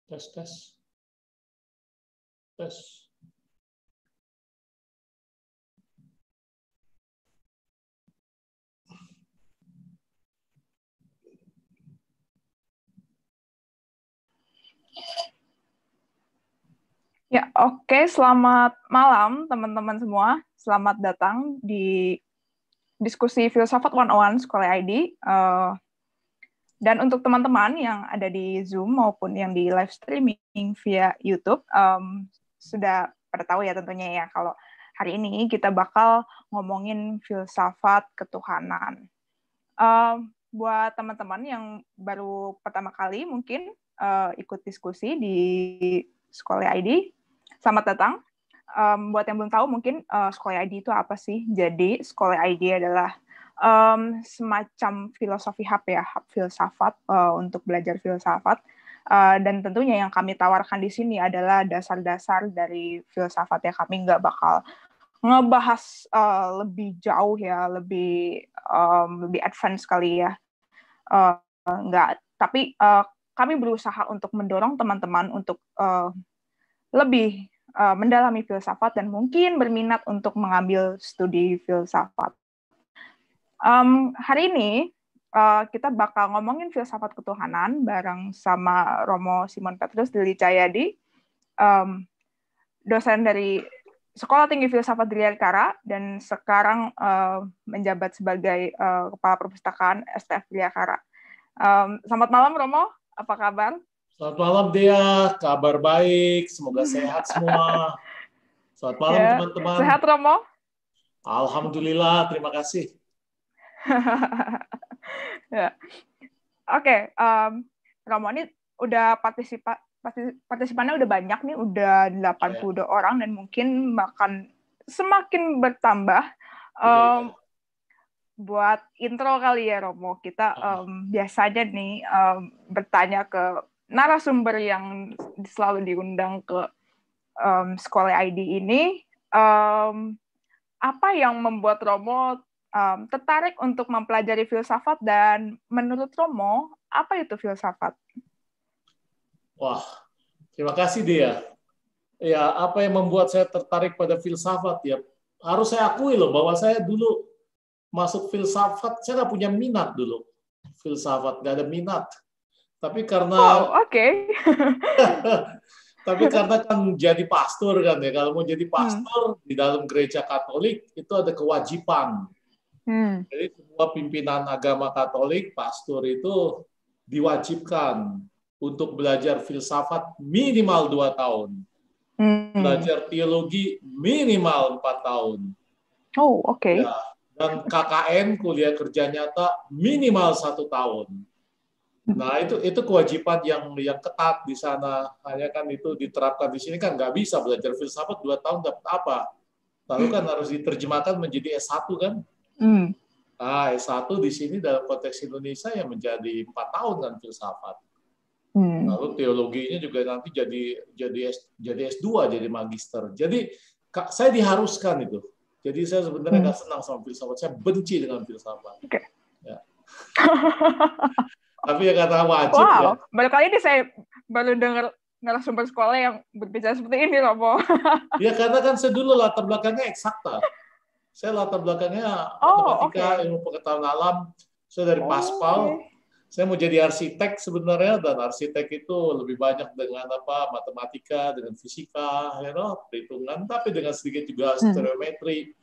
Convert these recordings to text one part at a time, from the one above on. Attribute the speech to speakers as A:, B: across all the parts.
A: Tes, tes. Tes.
B: Ya, oke. Selamat malam teman-teman semua. Selamat datang di diskusi Filsafat 101 Sekolah ID. Dan untuk teman-teman yang ada di Zoom maupun yang di live streaming via YouTube, sudah pada tahu ya tentunya ya kalau hari ini kita bakal ngomongin filsafat ketuhanan. Buat teman-teman yang baru pertama kali mungkin ikut diskusi di Sekolah ID, selamat datang. Buat yang belum tahu mungkin Sekolah ID itu apa sih? Jadi Sekolah ID adalah semacam filosofi hub ya, hub filsafat untuk belajar filsafat. Dan tentunya yang kami tawarkan di sini adalah dasar-dasar dari filsafat ya. Kami nggak bakal ngebahas lebih jauh ya, lebih advance kali ya. Nggak, tapi kami berusaha untuk mendorong teman-teman untuk lebih mendalami filsafat dan mungkin berminat untuk mengambil studi filsafat. Hari ini kita bakal ngomongin filsafat ketuhanan bareng sama Romo Simon Petrus Dili Cahyadi, dosen dari Sekolah Tinggi Filsafat Diliakara dan sekarang menjabat sebagai Kepala Perpustakaan STF Diliakara. Selamat malam Romo, apa kabar?
A: Selamat malam Dea, kabar baik, semoga sehat semua. Selamat malam
B: Ya,
A: teman-teman.
B: sehat Romo?
A: Alhamdulillah, terima kasih.
B: Ya. Oke, Romo ini udah partisipannya udah banyak nih, udah 82 orang dan mungkin bahkan semakin bertambah. Buat intro kali ya Romo, kita biasanya nih bertanya ke narasumber yang selalu diundang ke Sekolah ID ini, apa yang membuat Romo tertarik untuk mempelajari filsafat dan menurut Romo, apa itu filsafat?
A: Wah, terima kasih Dea. Ya, apa yang membuat saya tertarik pada filsafat ya? Harus saya akui loh bahwa saya dulu masuk filsafat, saya nggak punya minat dulu. Filsafat nggak ada minat. Tapi karena tapi karena kan jadi pastor kan ya, kalau mau jadi pastor di dalam gereja Katolik itu ada kewajiban. Jadi semua pimpinan agama Katolik, pastor itu diwajibkan untuk belajar filsafat minimal 2 tahun. Belajar teologi minimal 4 tahun.
B: Oh, oke.
A: Ya, dan KKN, kuliah kerja nyata, minimal 1 tahun. Nah, itu kewajiban yang ketat di sana. Hanya kan itu diterapkan di sini kan nggak bisa belajar filsafat 2 tahun dapat apa. Lalu kan harus diterjemahkan menjadi S1 kan. Nah, S1 di sini dalam konteks Indonesia yang menjadi 4 tahun kan filsafat. Lalu teologinya juga nanti jadi S2, jadi magister. Jadi saya diharuskan itu. Jadi saya sebenarnya nggak senang sama filsafat. Saya benci dengan filsafat. Ya. Tapi ya kata wajib ya.
B: Baru kali ini saya baru dengar narasumber sekolah yang berbicara seperti ini, Romo.
A: Ya karena kan saya dulu latar belakangnya eksakta. Saya latar belakangnya matematika, ilmu pengetahuan alam. Saya dari Paspal. Saya mau jadi arsitek sebenarnya, dan arsitek itu lebih banyak dengan matematika, dengan fisika, perhitungan, tapi dengan sedikit juga stereometri.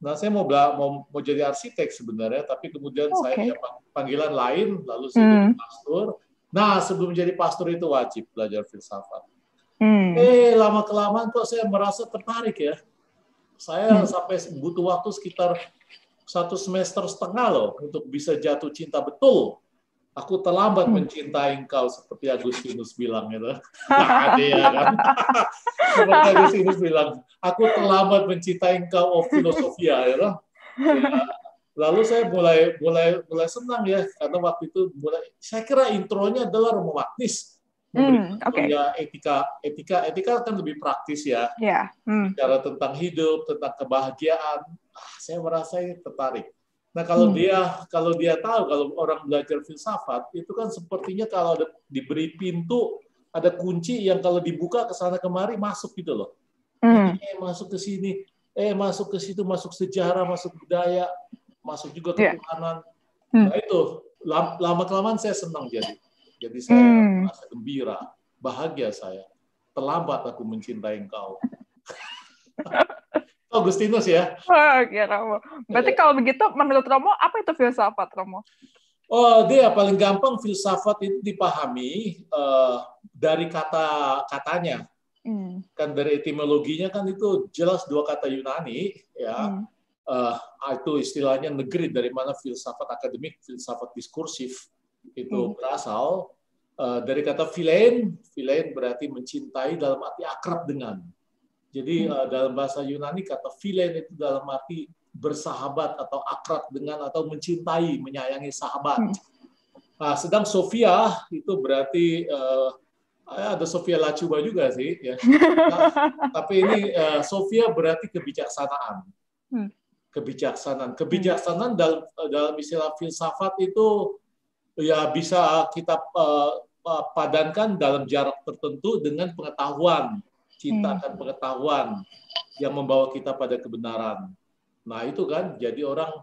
A: Nah, saya mau jadi arsitek sebenarnya, tapi kemudian saya dapat panggilan lain, lalu saya jadi pastor. Nah, sebelum jadi pastor itu wajib belajar filsafat. Lama-kelamaan kok saya merasa tertarik ya. Saya sampai butuh waktu sekitar 1,5 semester loh untuk bisa jatuh cinta betul. Aku terlambat mencintai engkau seperti Agustinus bilang gitu. Dia kan. Seperti Agustinus bilang, aku terlambat mencintai engkau, oh filosofia gitu. Ya. Lalu saya mulai senang ya, karena waktu itu saya kira intronya adalah Romo Magnis. Ya, etika kan lebih praktis ya. Bicara tentang hidup, tentang kebahagiaan. Saya merasa tertarik. Nah, kalau dia tahu kalau orang belajar filsafat itu kan sepertinya kalau diberi pintu ada kunci yang kalau dibuka ke sana kemari masuk gitu loh. Masuk ke sini, masuk ke situ, masuk sejarah, masuk budaya, masuk juga ketuhanan. Nah itu lama-kelamaan saya senang jadi saya merasa gembira, bahagia saya. Terlambat aku mencintai engkau. Agustinus ya.
B: Oke, Romo. Berarti kalau begitu, menurut Romo, apa itu filsafat, Romo?
A: Oh, dia paling gampang filsafat itu dipahami dari kata-katanya. Kan dari etimologinya kan itu jelas dua kata Yunani, ya. Itu istilahnya negeri dari mana filsafat akademik, filsafat diskursif itu berasal. Dari kata philein berarti mencintai dalam arti akrab dengan. Jadi dalam bahasa Yunani kata philein itu dalam arti bersahabat atau akrab dengan atau mencintai, menyayangi sahabat. Nah, sedang Sophia itu berarti ada Sophia Lacuba juga sih, ya. Nah, tapi ini Sophia berarti kebijaksanaan. Kebijaksanaan dalam istilah filsafat itu ya bisa kita padankan dalam jarak tertentu dengan pengetahuan, cinta akan pengetahuan yang membawa kita pada kebenaran. Nah itu kan, jadi orang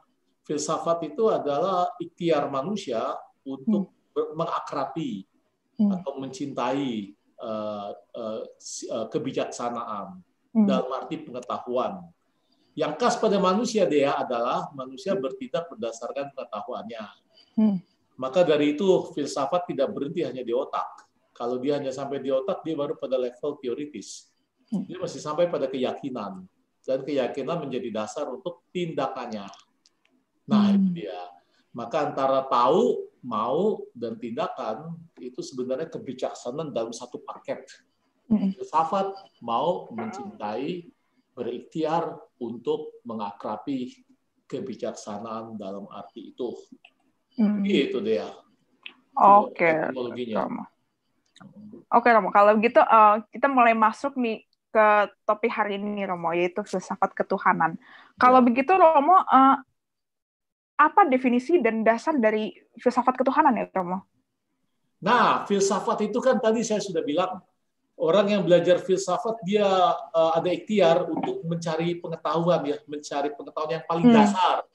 A: filsafat itu adalah ikhtiar manusia untuk mengakrabi atau mencintai kebijaksanaan dalam arti pengetahuan. Yang khas pada manusia dia adalah manusia bertindak berdasarkan pengetahuannya. Maka dari itu filsafat tidak berhenti hanya di otak. Kalau dia hanya sampai di otak, dia baru pada level teoritis. Dia masih sampai pada keyakinan. Dan keyakinan menjadi dasar untuk tindakannya. Nah, itu dia. Maka antara tahu, mau, dan tindakan itu sebenarnya kebijaksanaan dalam satu paket. Filsafat mau mencintai, berikhtiar untuk mengakrabi kebijaksanaan dalam arti itu. Itu dia.
B: Oke, Romo. Oke, Romo. Kalau begitu kita mulai masuk nih ke topik hari ini, Romo, yaitu filsafat ketuhanan. Kalau begitu, Romo, apa definisi dan dasar dari filsafat ketuhanan ya, Romo?
A: Nah, filsafat itu kan tadi saya sudah bilang, orang yang belajar filsafat dia ada ikhtiar untuk mencari pengetahuan, ya, mencari pengetahuan yang paling dasar,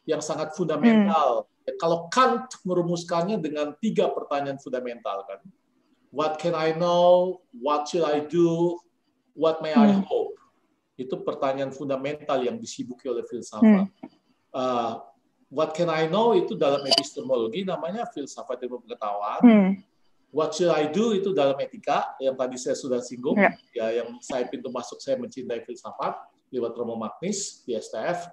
A: yang sangat fundamental. Kalau Kant merumuskannya dengan 3 pertanyaan fundamental, kan? What can I know? What should I do? What may I hope? Itu pertanyaan fundamental yang disibuki oleh filsafat. What can I know? Itu dalam epistemologi namanya filsafat ilmu pengetahuan. What should I do? Itu dalam etika, yang tadi saya sudah singgung. Ya, yang saya pintu masuk saya mencintai filsafat lewat Romo Magnis di STF.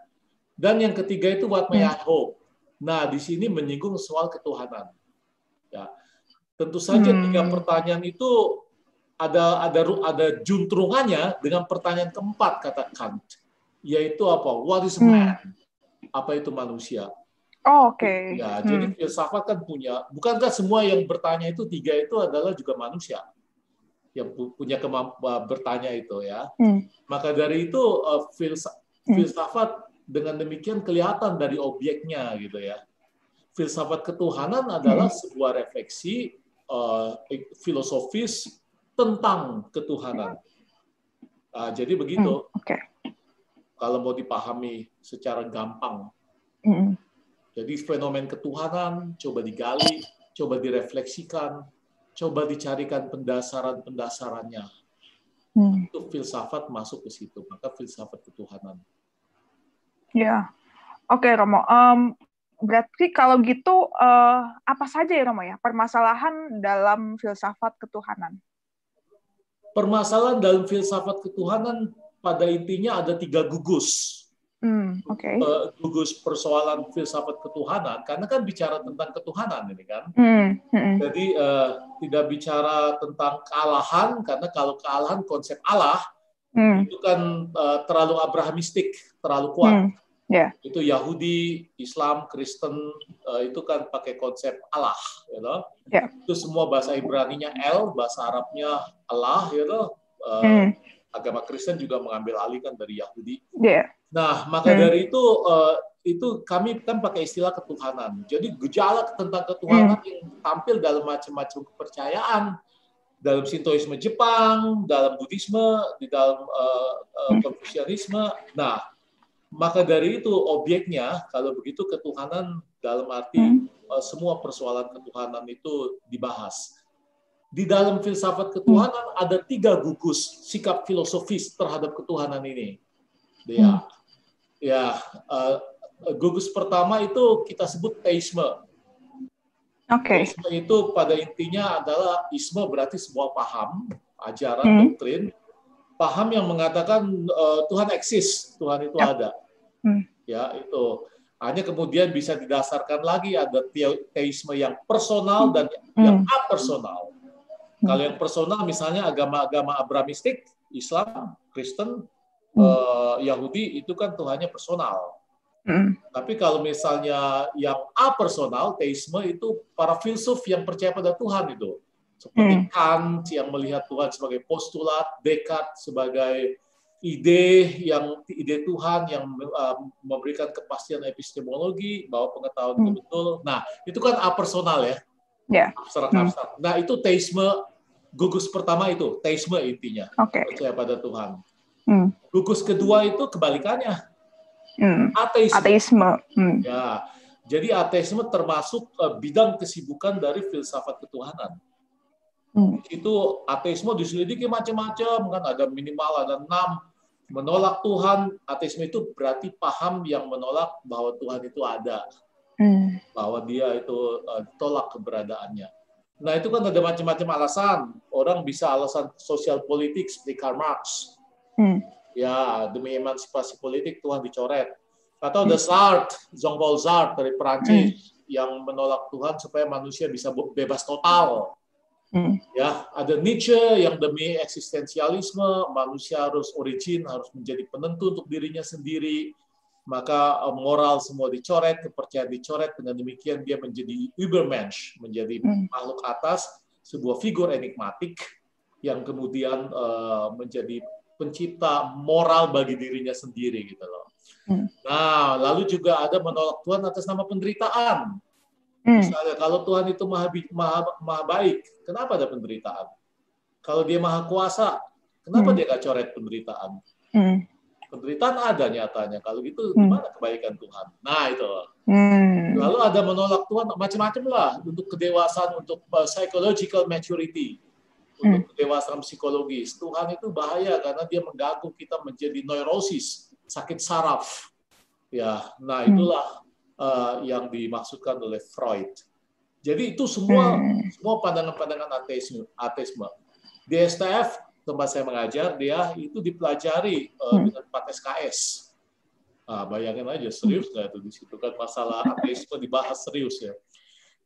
A: Dan yang ketiga itu what may I hope? Nah, di sini menyinggung soal ketuhanan. Ya, tentu saja 3 pertanyaan itu ada juntrungannya dengan pertanyaan keempat kata Kant, yaitu apa? What is man? Apa itu manusia?
B: Oke.
A: Ya, jadi filsafat kan punya, bukankah semua yang bertanya itu 3 itu adalah juga manusia yang punya kemampuan bertanya itu, ya. Maka dari itu filsafat dengan demikian kelihatan dari objeknya gitu, ya. Filsafat ketuhanan adalah sebuah refleksi filosofis tentang ketuhanan. Nah, jadi begitu. Kalau mau dipahami secara gampang. Jadi fenomen ketuhanan coba digali, coba direfleksikan, coba dicarikan pendasaran-pendasarannya. Itu filsafat masuk ke situ. Maka filsafat ketuhanan.
B: Ya, oke, Romo. Berarti kalau gitu apa saja ya, Romo, ya permasalahan dalam filsafat ketuhanan?
A: Permasalahan dalam filsafat ketuhanan pada intinya ada 3 gugus. Gugus persoalan filsafat ketuhanan, karena kan bicara tentang ketuhanan ini kan. Jadi tidak bicara tentang kealahan, karena kalau kealahan konsep Allah itu kan terlalu abrahamistik, terlalu kuat. Itu Yahudi, Islam, Kristen itu kan pakai konsep Allah, you know? Itu semua bahasa Ibraninya El, bahasa Arabnya Allah, you know? Agama Kristen juga mengambil alih kan dari Yahudi. Nah, maka dari itu kami kan pakai istilah ketuhanan. Jadi gejala tentang ketuhanan yang tampil dalam macam-macam kepercayaan dalam Sintoisme Jepang, dalam Buddhisme, di dalam Konfusianisme. Nah, maka dari itu objeknya, kalau begitu ketuhanan dalam arti semua persoalan ketuhanan itu dibahas. Di dalam filsafat ketuhanan ada 3 gugus sikap filosofis terhadap ketuhanan ini. Gugus pertama itu kita sebut teisme. Teisme itu pada intinya adalah isme berarti sebuah paham, ajaran, doktrin, paham yang mengatakan Tuhan eksis, Tuhan itu ada. Ya, itu. Hanya kemudian bisa didasarkan lagi ada teisme yang personal dan yang apersonal. Kalau yang personal misalnya agama-agama Abramistik, Islam, Kristen, Yahudi itu kan Tuhannya personal. Tapi kalau misalnya yang apersonal, teisme itu para filsuf yang percaya pada Tuhan itu. Seperti Kant yang melihat Tuhan sebagai postulat, Descartes sebagai ide Tuhan yang memberikan kepastian epistemologi bahwa pengetahuan itu betul. Nah, itu kan apersonal ya. Abstrak. Nah, itu teisme gugus pertama itu, teisme intinya, percaya pada Tuhan. Gugus kedua itu kebalikannya, ateisme. Ya, jadi ateisme termasuk bidang kesibukan dari filsafat ketuhanan. Itu ateisme diselidiki macam-macam, kan ada minimal ada 6 menolak Tuhan. Ateisme itu berarti paham yang menolak bahwa Tuhan itu ada. Bahwa dia itu tolak keberadaannya. Nah, itu kan ada macam-macam alasan. Orang bisa alasan sosial politik seperti Karl Marx. Ya, demi emansipasi politik Tuhan dicoret. Atau ada Sartre, Jean-Paul Sartre dari Perancis yang menolak Tuhan supaya manusia bisa bebas total. Ya, ada Nietzsche yang demi eksistensialisme, manusia harus origin, harus menjadi penentu untuk dirinya sendiri. Maka moral semua dicoret, kepercayaan dicoret, dengan demikian dia menjadi Übermensch, menjadi makhluk atas, sebuah figur enigmatik yang kemudian menjadi pencipta moral bagi dirinya sendiri gitu loh. Nah, lalu juga ada menolak Tuhan atas nama penderitaan. Misalnya kalau Tuhan itu maha baik, kenapa ada penderitaan? Kalau dia maha kuasa, kenapa dia nggak coret penderitaan? Penderitaan ada nyatanya. Kalau gitu gimana kebaikan Tuhan? Nah itu. Lalu ada menolak Tuhan macam-macam lah untuk kedewasaan, untuk psychological maturity, untuk kedewasaan psikologis. Tuhan itu bahaya karena dia mengganggu kita menjadi neurosis, sakit saraf. Ya, nah itulah yang dimaksudkan oleh Freud. Jadi itu semua pandangan-pandangan ateisme. Di STF tempat saya mengajar, dia itu dipelajari dengan 4 SKS. Bayangin aja, serius nggak itu di situ kan masalah ateisme dibahas serius ya.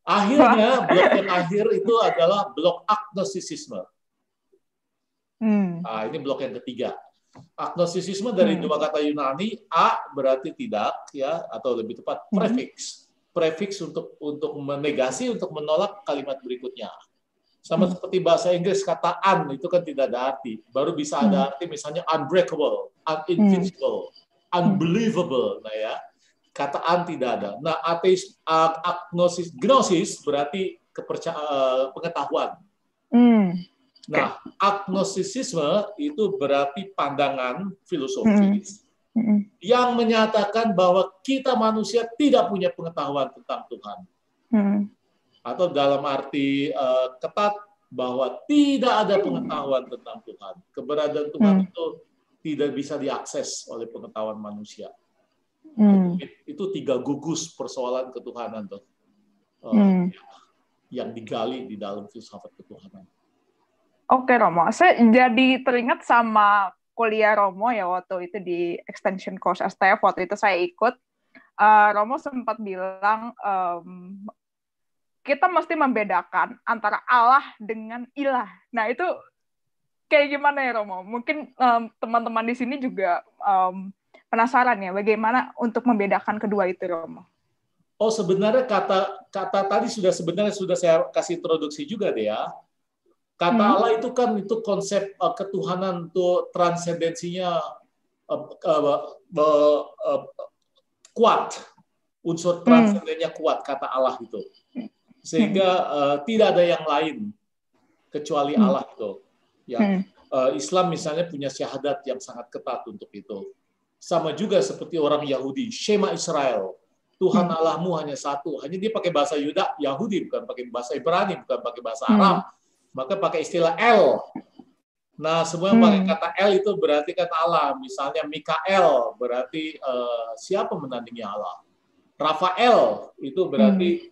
A: Akhirnya blok yang akhir itu adalah blok agnostisisme. Nah, ini blok yang ketiga. Agnostisisme dari 2 kata Yunani, a berarti tidak ya, atau lebih tepat prefix. Prefix untuk menegasi, untuk menolak kalimat berikutnya. Sama seperti bahasa Inggris, kata un itu kan tidak ada arti. Baru bisa ada arti misalnya unbreakable, uninvincible, unbelievable. Nah ya, kata un tidak ada. Nah, gnosis berarti pengetahuan. Nah, agnostisisme itu berarti pandangan filosofis yang menyatakan bahwa kita manusia tidak punya pengetahuan tentang Tuhan. Atau dalam arti ketat bahwa tidak ada pengetahuan tentang Tuhan. Keberadaan Tuhan itu tidak bisa diakses oleh pengetahuan manusia. Itu 3 gugus persoalan ketuhanan tuh, yang digali di dalam filsafat ketuhanan.
B: Oke Romo, saya jadi teringat sama kuliah Romo ya waktu itu di extension course STF, waktu itu saya ikut. Romo sempat bilang kita mesti membedakan antara Allah dengan ilah. Nah, itu kayak gimana ya, Romo? Mungkin teman-teman di sini juga penasaran ya, bagaimana untuk membedakan kedua itu, Romo?
A: Oh, sebenarnya kata tadi sudah saya kasih introduksi juga deh ya. Kata Allah itu kan itu konsep ketuhanan, itu transendensinya kuat. Unsur transendennya kuat, kata Allah itu. Sehingga tidak ada yang lain kecuali Allah itu. Ya, Islam misalnya punya syahadat yang sangat ketat untuk itu. Sama juga seperti orang Yahudi, Shema Israel, Tuhan Allahmu hanya satu. Hanya dia pakai bahasa Yahudi, bukan pakai bahasa Ibrani, bukan pakai bahasa Arab. Maka pakai istilah El. Nah, semua yang pakai kata El itu berarti kan Allah. Misalnya Mikael berarti siapa menandingi Allah. Rafael itu berarti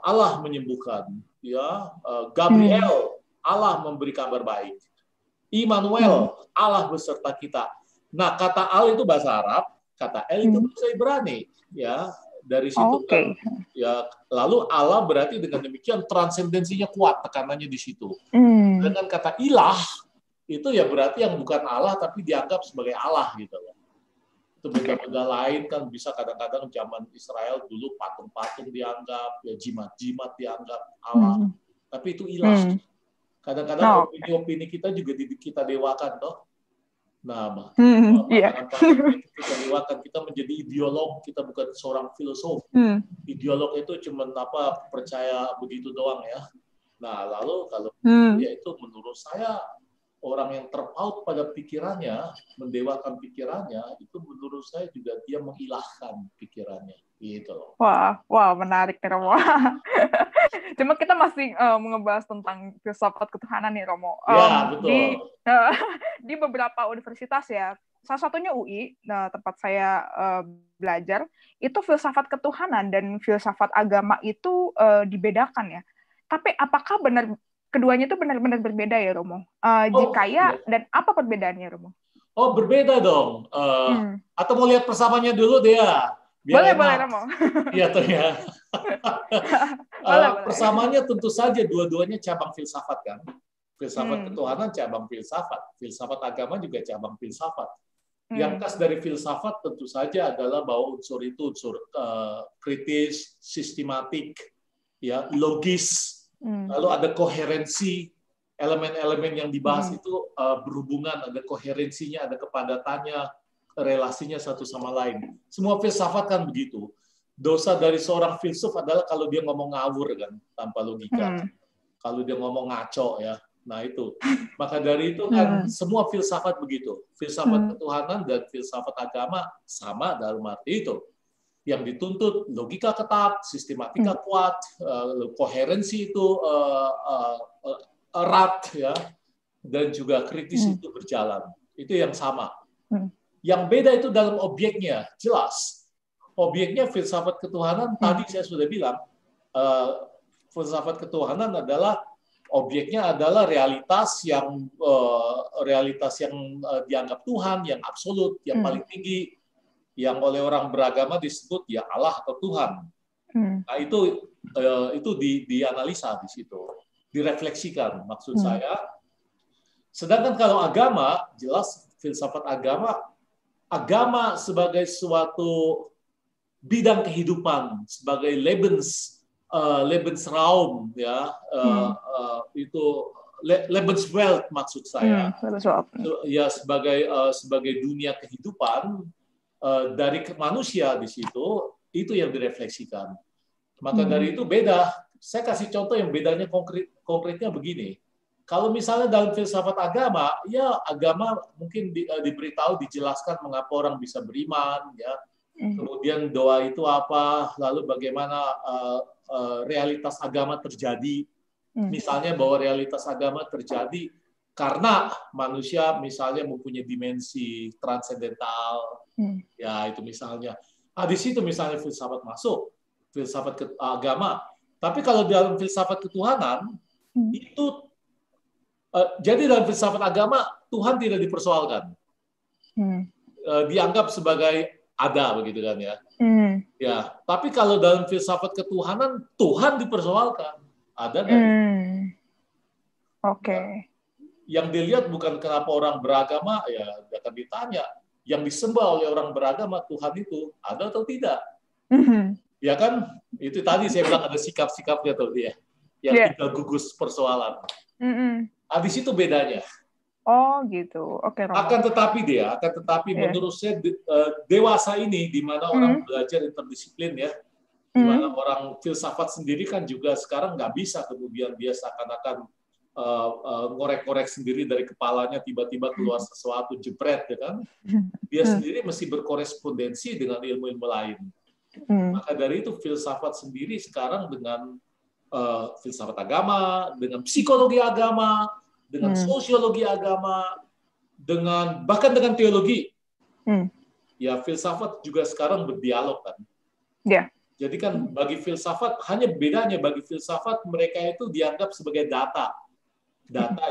A: Allah menyembuhkan. Ya, Gabriel, Allah memberi kabar baik. Immanuel, Allah beserta kita. Nah, kata Al itu bahasa Arab, kata El itu bahasa Ibrani. Ya, dari situ kan, ya, lalu Allah berarti dengan demikian transendensinya kuat, tekanannya di situ. Dengan kata ilah itu ya berarti yang bukan Allah tapi dianggap sebagai Allah gitu loh. Itu benda-benda lain kan bisa kadang-kadang zaman Israel dulu patung-patung dianggap, ya jimat-jimat dianggap Allah. Tapi itu ilah. Kadang-kadang opini-opini kita juga kita dewakan toh. Nah, kita dewakan, kita menjadi ideolog, kita bukan seorang filosof. Ideolog itu cuma percaya begitu doang ya. Nah, lalu kalau ya itu menurut saya orang yang terpaut pada pikirannya, mendewakan pikirannya, itu menurut saya juga dia mengilahkan pikirannya. Gitu loh.
B: Wah, menarik nih Romo. Cuma kita masih mengebahas tentang filsafat ketuhanan nih Romo.
A: Ya, betul.
B: Di beberapa universitas ya, salah satunya UI, tempat saya belajar, itu filsafat ketuhanan dan filsafat agama itu dibedakan ya. Tapi apakah keduanya itu benar-benar berbeda ya Romo? Jika ya, dan apa perbedaannya Romo?
A: Oh, berbeda dong. Atau mau lihat persamaannya dulu dia?
B: Boleh Romo.
A: Iya tuh ya.
B: boleh.
A: Persamaannya tentu saja dua-duanya cabang filsafat kan. Filsafat ketuhanan cabang filsafat. Filsafat agama juga cabang filsafat. Yang khas dari filsafat tentu saja adalah bahwa unsur itu unsur kritis, sistematik, ya, logis. Lalu ada koherensi, elemen-elemen yang dibahas itu berhubungan, ada koherensinya, ada kepadatannya, relasinya satu sama lain. Semua filsafat kan begitu. Dosa dari seorang filsuf adalah kalau dia ngomong ngawur kan, tanpa logika. Kalau dia ngomong ngaco ya. Nah itu. Maka dari itu kan semua filsafat begitu. Filsafat ketuhanan dan filsafat agama sama dalam arti itu. Yang dituntut logika ketat, sistematika kuat, koherensi itu erat ya, dan juga kritis itu berjalan. Itu yang sama. Yang beda itu dalam objeknya, jelas. Objeknya filsafat ketuhanan, tadi saya sudah bilang, filsafat ketuhanan adalah objeknya adalah realitas yang dianggap Tuhan, yang absolut, yang paling tinggi, yang oleh orang beragama disebut ya Allah atau Tuhan. Nah itu dianalisa di situ, direfleksikan maksud saya. Sedangkan kalau agama, jelas filsafat agama sebagai suatu bidang kehidupan, sebagai Lebensraum ya, itu Lebenswelt maksud saya. Ya sebagai dunia kehidupan dari manusia di situ, itu yang direfleksikan. Maka dari itu beda. Saya kasih contoh yang bedanya konkretnya begini. Kalau misalnya dalam filsafat agama, ya agama mungkin diberitahu, dijelaskan mengapa orang bisa beriman, ya. Kemudian doa itu apa, lalu bagaimana realitas agama terjadi. Misalnya bahwa realitas agama terjadi karena manusia misalnya mempunyai dimensi transendental, ya itu misalnya. Nah, di situ misalnya filsafat masuk, filsafat agama. Tapi kalau dalam filsafat ketuhanan, itu jadi dalam filsafat agama Tuhan tidak dipersoalkan, dianggap sebagai ada begitu kan ya. Ya, tapi kalau dalam filsafat ketuhanan Tuhan dipersoalkan, ada nggak?
B: Oke.
A: Yang dilihat bukan kenapa orang beragama, ya akan ditanya. Yang disembah oleh orang beragama Tuhan itu ada atau tidak? Ya kan? Itu tadi saya bilang ada sikap-sikapnya tuh dia, yang tidak gugus persoalan. Nah, di situ bedanya.
B: Oh gitu, oke.
A: Akan tetapi menurut saya dewasa ini, di mana orang belajar interdisiplin ya, di mana orang filsafat sendiri kan juga sekarang nggak bisa kemudian dia seakan-akan ngorek-ngorek sendiri dari kepalanya, tiba-tiba keluar sesuatu jebret, ya kan? Dia sendiri mesti berkorespondensi dengan ilmu-ilmu lain. Maka dari itu filsafat sendiri sekarang dengan filsafat agama, dengan psikologi agama, dengan sosiologi agama, bahkan dengan teologi. Ya, filsafat juga sekarang berdialog kan.
B: Yeah.
A: Jadi kan bagi filsafat, hanya bedanya bagi filsafat mereka itu dianggap sebagai data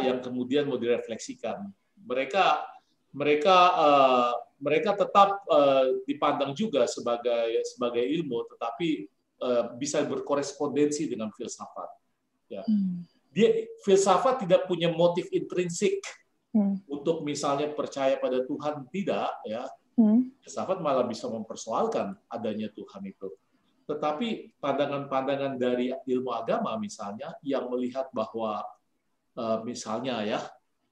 A: yang kemudian mau direfleksikan. Mereka tetap dipandang juga sebagai ilmu, tetapi bisa berkorespondensi dengan filsafat. Ya. Filsafat tidak punya motif intrinsik untuk misalnya percaya pada Tuhan, tidak. Ya. Filsafat malah bisa mempersoalkan adanya Tuhan itu. Tetapi pandangan-pandangan dari ilmu agama misalnya yang melihat bahwa misalnya ya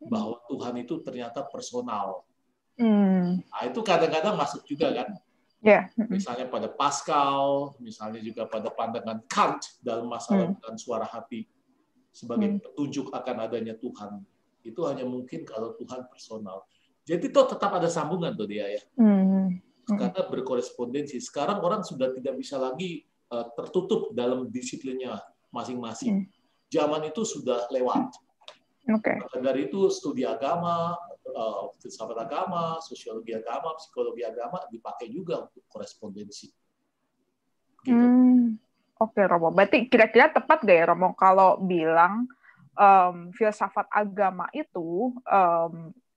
A: bahwa Tuhan itu ternyata personal. Nah, itu kadang-kadang masuk juga kan.
B: Yeah.
A: Misalnya pada Pascal, misalnya juga pada pandangan Kant dalam masalah dengan suara hati sebagai petunjuk akan adanya Tuhan. Itu hanya mungkin kalau Tuhan personal. Jadi itu tetap ada sambungan tuh dia ya. Karena berkorespondensi. Sekarang orang sudah tidak bisa lagi tertutup dalam disiplinnya masing-masing. Zaman itu sudah lewat. Maka dari itu studi agama, filsafat agama, sosiologi agama, psikologi agama dipakai juga untuk korespondensi. Gitu.
B: Oke, Romo. Berarti kira-kira tepat gak ya, Romo, kalau bilang filsafat agama itu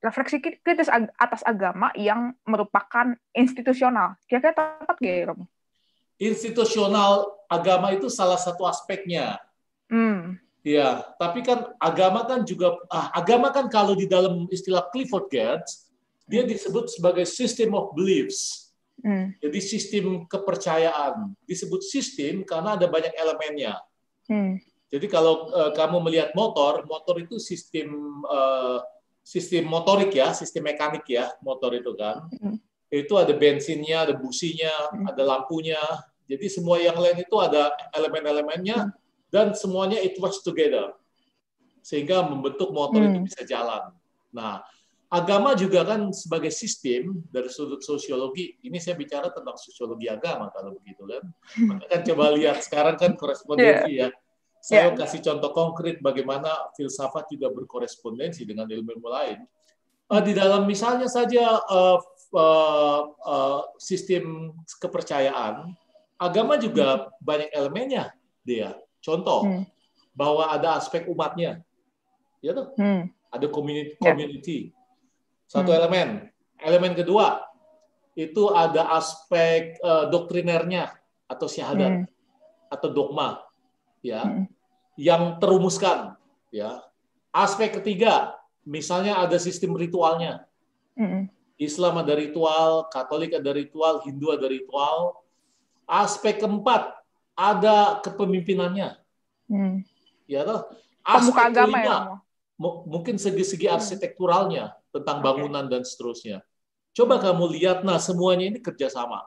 B: refleksi kritis atas agama yang merupakan institusional. Kira-kira tepat gak ya, Romo?
A: Institusional agama itu salah satu aspeknya. Ya, tapi kan agama kan kalau di dalam istilah Clifford Geertz, dia disebut sebagai system of beliefs. Jadi sistem kepercayaan. Disebut sistem karena ada banyak elemennya. Jadi kalau kamu melihat motor itu sistem motorik ya, sistem mekanik ya, motor itu kan. Itu ada bensinnya, ada businya, ada lampunya. Jadi semua yang lain itu ada elemen-elemennya. Dan semuanya it works together. Sehingga membentuk motor itu bisa jalan. Nah, agama juga kan sebagai sistem dari sudut sosiologi. Ini saya bicara tentang sosiologi agama kalau begitu kan. Maka kan coba lihat sekarang kan korespondensi ya. Saya kasih contoh konkret bagaimana filsafat juga berkorespondensi dengan ilmu-ilmu lain. Di dalam misalnya saja sistem kepercayaan, agama juga banyak elemennya dia. Contoh, bahwa ada aspek umatnya, ya tuh, ada community. Satu elemen. Elemen kedua itu ada aspek doktrinernya atau syahadat atau dogma, ya, yang terumuskan, ya. Aspek ketiga, misalnya ada sistem ritualnya. Islam ada ritual, Katolik ada ritual, Hindu ada ritual. Aspek keempat ada kepemimpinannya, ya toh. Aspek
B: agama
A: kelima,
B: ya,
A: mungkin segi-segi arsitekturalnya tentang bangunan dan seterusnya. Coba kamu lihat, nah semuanya ini kerjasama.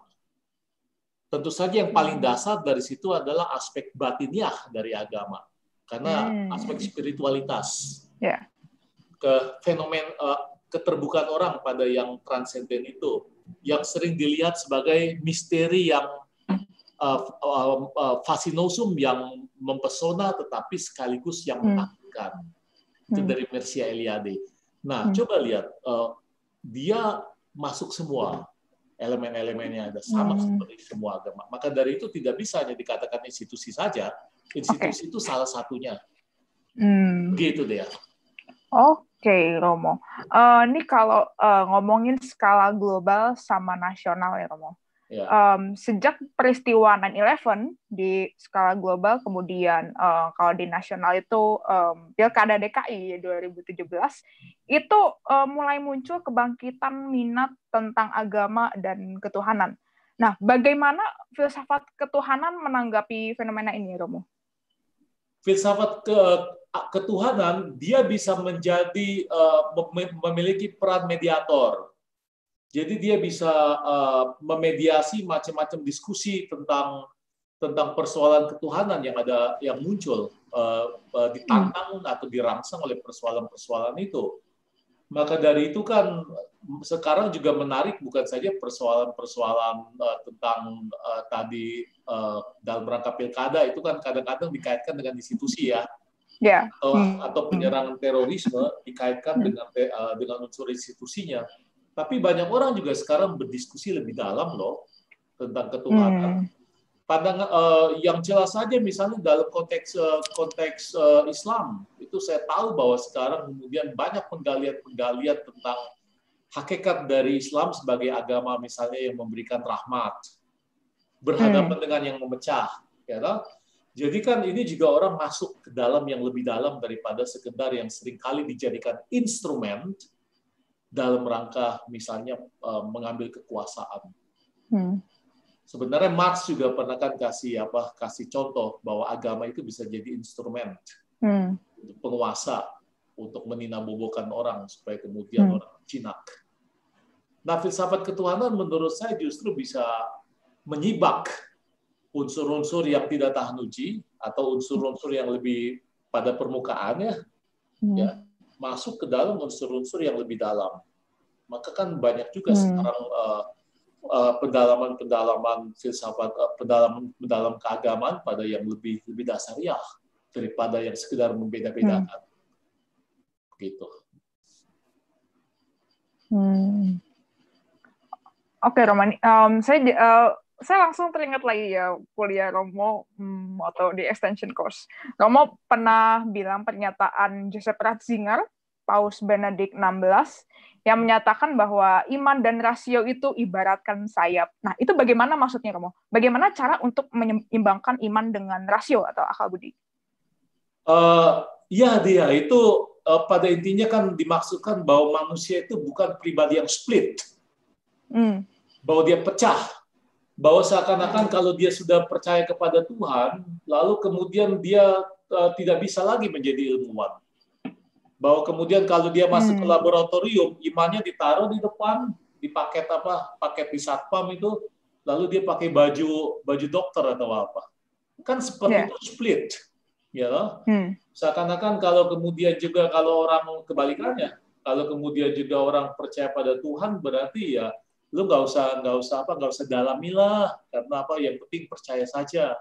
A: Tentu saja yang paling dasar dari situ adalah aspek batiniah dari agama, karena aspek spiritualitas, ke fenomen keterbukaan orang pada yang transenden itu, yang sering dilihat sebagai misteri yang fascinosum yang mempesona tetapi sekaligus yang menakutkan. Itu dari Mircea Eliade. Nah, coba lihat, dia masuk semua elemen-elemennya, ada sama seperti semua agama. Maka dari itu tidak bisa hanya dikatakan institusi saja. Institusi itu salah satunya. Begitu deh.
B: Oke, Romo. Ini kalau ngomongin skala global sama nasional ya, Romo. Sejak peristiwa 9/11 di skala global, kemudian kalau di nasional itu Pilkada DKI 2017, itu mulai muncul kebangkitan minat tentang agama dan ketuhanan. Nah, bagaimana filsafat ketuhanan menanggapi fenomena ini, Romo?
A: Filsafat ketuhanan, dia bisa menjadi memiliki peran mediator. Jadi dia bisa memediasi macam-macam diskusi tentang persoalan ketuhanan yang muncul ditantang atau dirangsang oleh persoalan-persoalan itu. Maka dari itu kan sekarang juga menarik bukan saja persoalan-persoalan tentang tadi dalam rangka pilkada itu kan kadang-kadang dikaitkan dengan institusi ya, atau penyerangan terorisme dikaitkan dengan unsur institusinya. Tapi banyak orang juga sekarang berdiskusi lebih dalam loh tentang ketuhanan. Pandangan yang jelas saja misalnya dalam konteks Islam itu saya tahu bahwa sekarang kemudian banyak penggalian tentang hakikat dari Islam sebagai agama misalnya yang memberikan rahmat berhadapan dengan yang memecah, ya kan? Jadi kan ini juga orang masuk ke dalam yang lebih dalam daripada sekedar yang seringkali dijadikan instrumen dalam rangka misalnya mengambil kekuasaan. Sebenarnya Marx juga pernah kan kasih contoh bahwa agama itu bisa jadi instrumen untuk penguasa untuk meninabobokan orang supaya kemudian orang jinak. Nah, filsafat ketuhanan menurut saya justru bisa menyibak unsur-unsur yang tidak tahan uji atau unsur-unsur yang lebih pada permukaannya, ya, masuk ke dalam unsur-unsur yang lebih dalam. Maka kan banyak juga sekarang pendalaman filsafat, pendalaman keagamaan pada yang lebih dasariah daripada yang sekedar membeda-bedakan. Begitu.
B: Oke, Roman. Saya langsung teringat lagi ya kuliah Romo atau di extension course. Romo pernah bilang pernyataan Joseph Ratzinger, Paus Benedict XVI, yang menyatakan bahwa iman dan rasio itu ibaratkan sayap. Nah, itu bagaimana maksudnya, Romo? Bagaimana cara untuk menyeimbangkan iman dengan rasio atau akal budi?
A: Ya, itu pada intinya kan dimaksudkan bahwa manusia itu bukan pribadi yang split. Bahwa dia pecah. Bahwa seakan-akan kalau dia sudah percaya kepada Tuhan, lalu kemudian dia tidak bisa lagi menjadi ilmuwan. Bahwa kemudian kalau dia masuk ke laboratorium, imannya ditaruh di depan, di paket di satpam itu, lalu dia pakai baju dokter atau apa. Kan seperti itu split. Ya, seakan-akan kalau kemudian juga kalau orang kebalikannya, kalau kemudian juga orang percaya pada Tuhan, berarti ya lu nggak usah dalamilah, karena apa, yang penting percaya saja.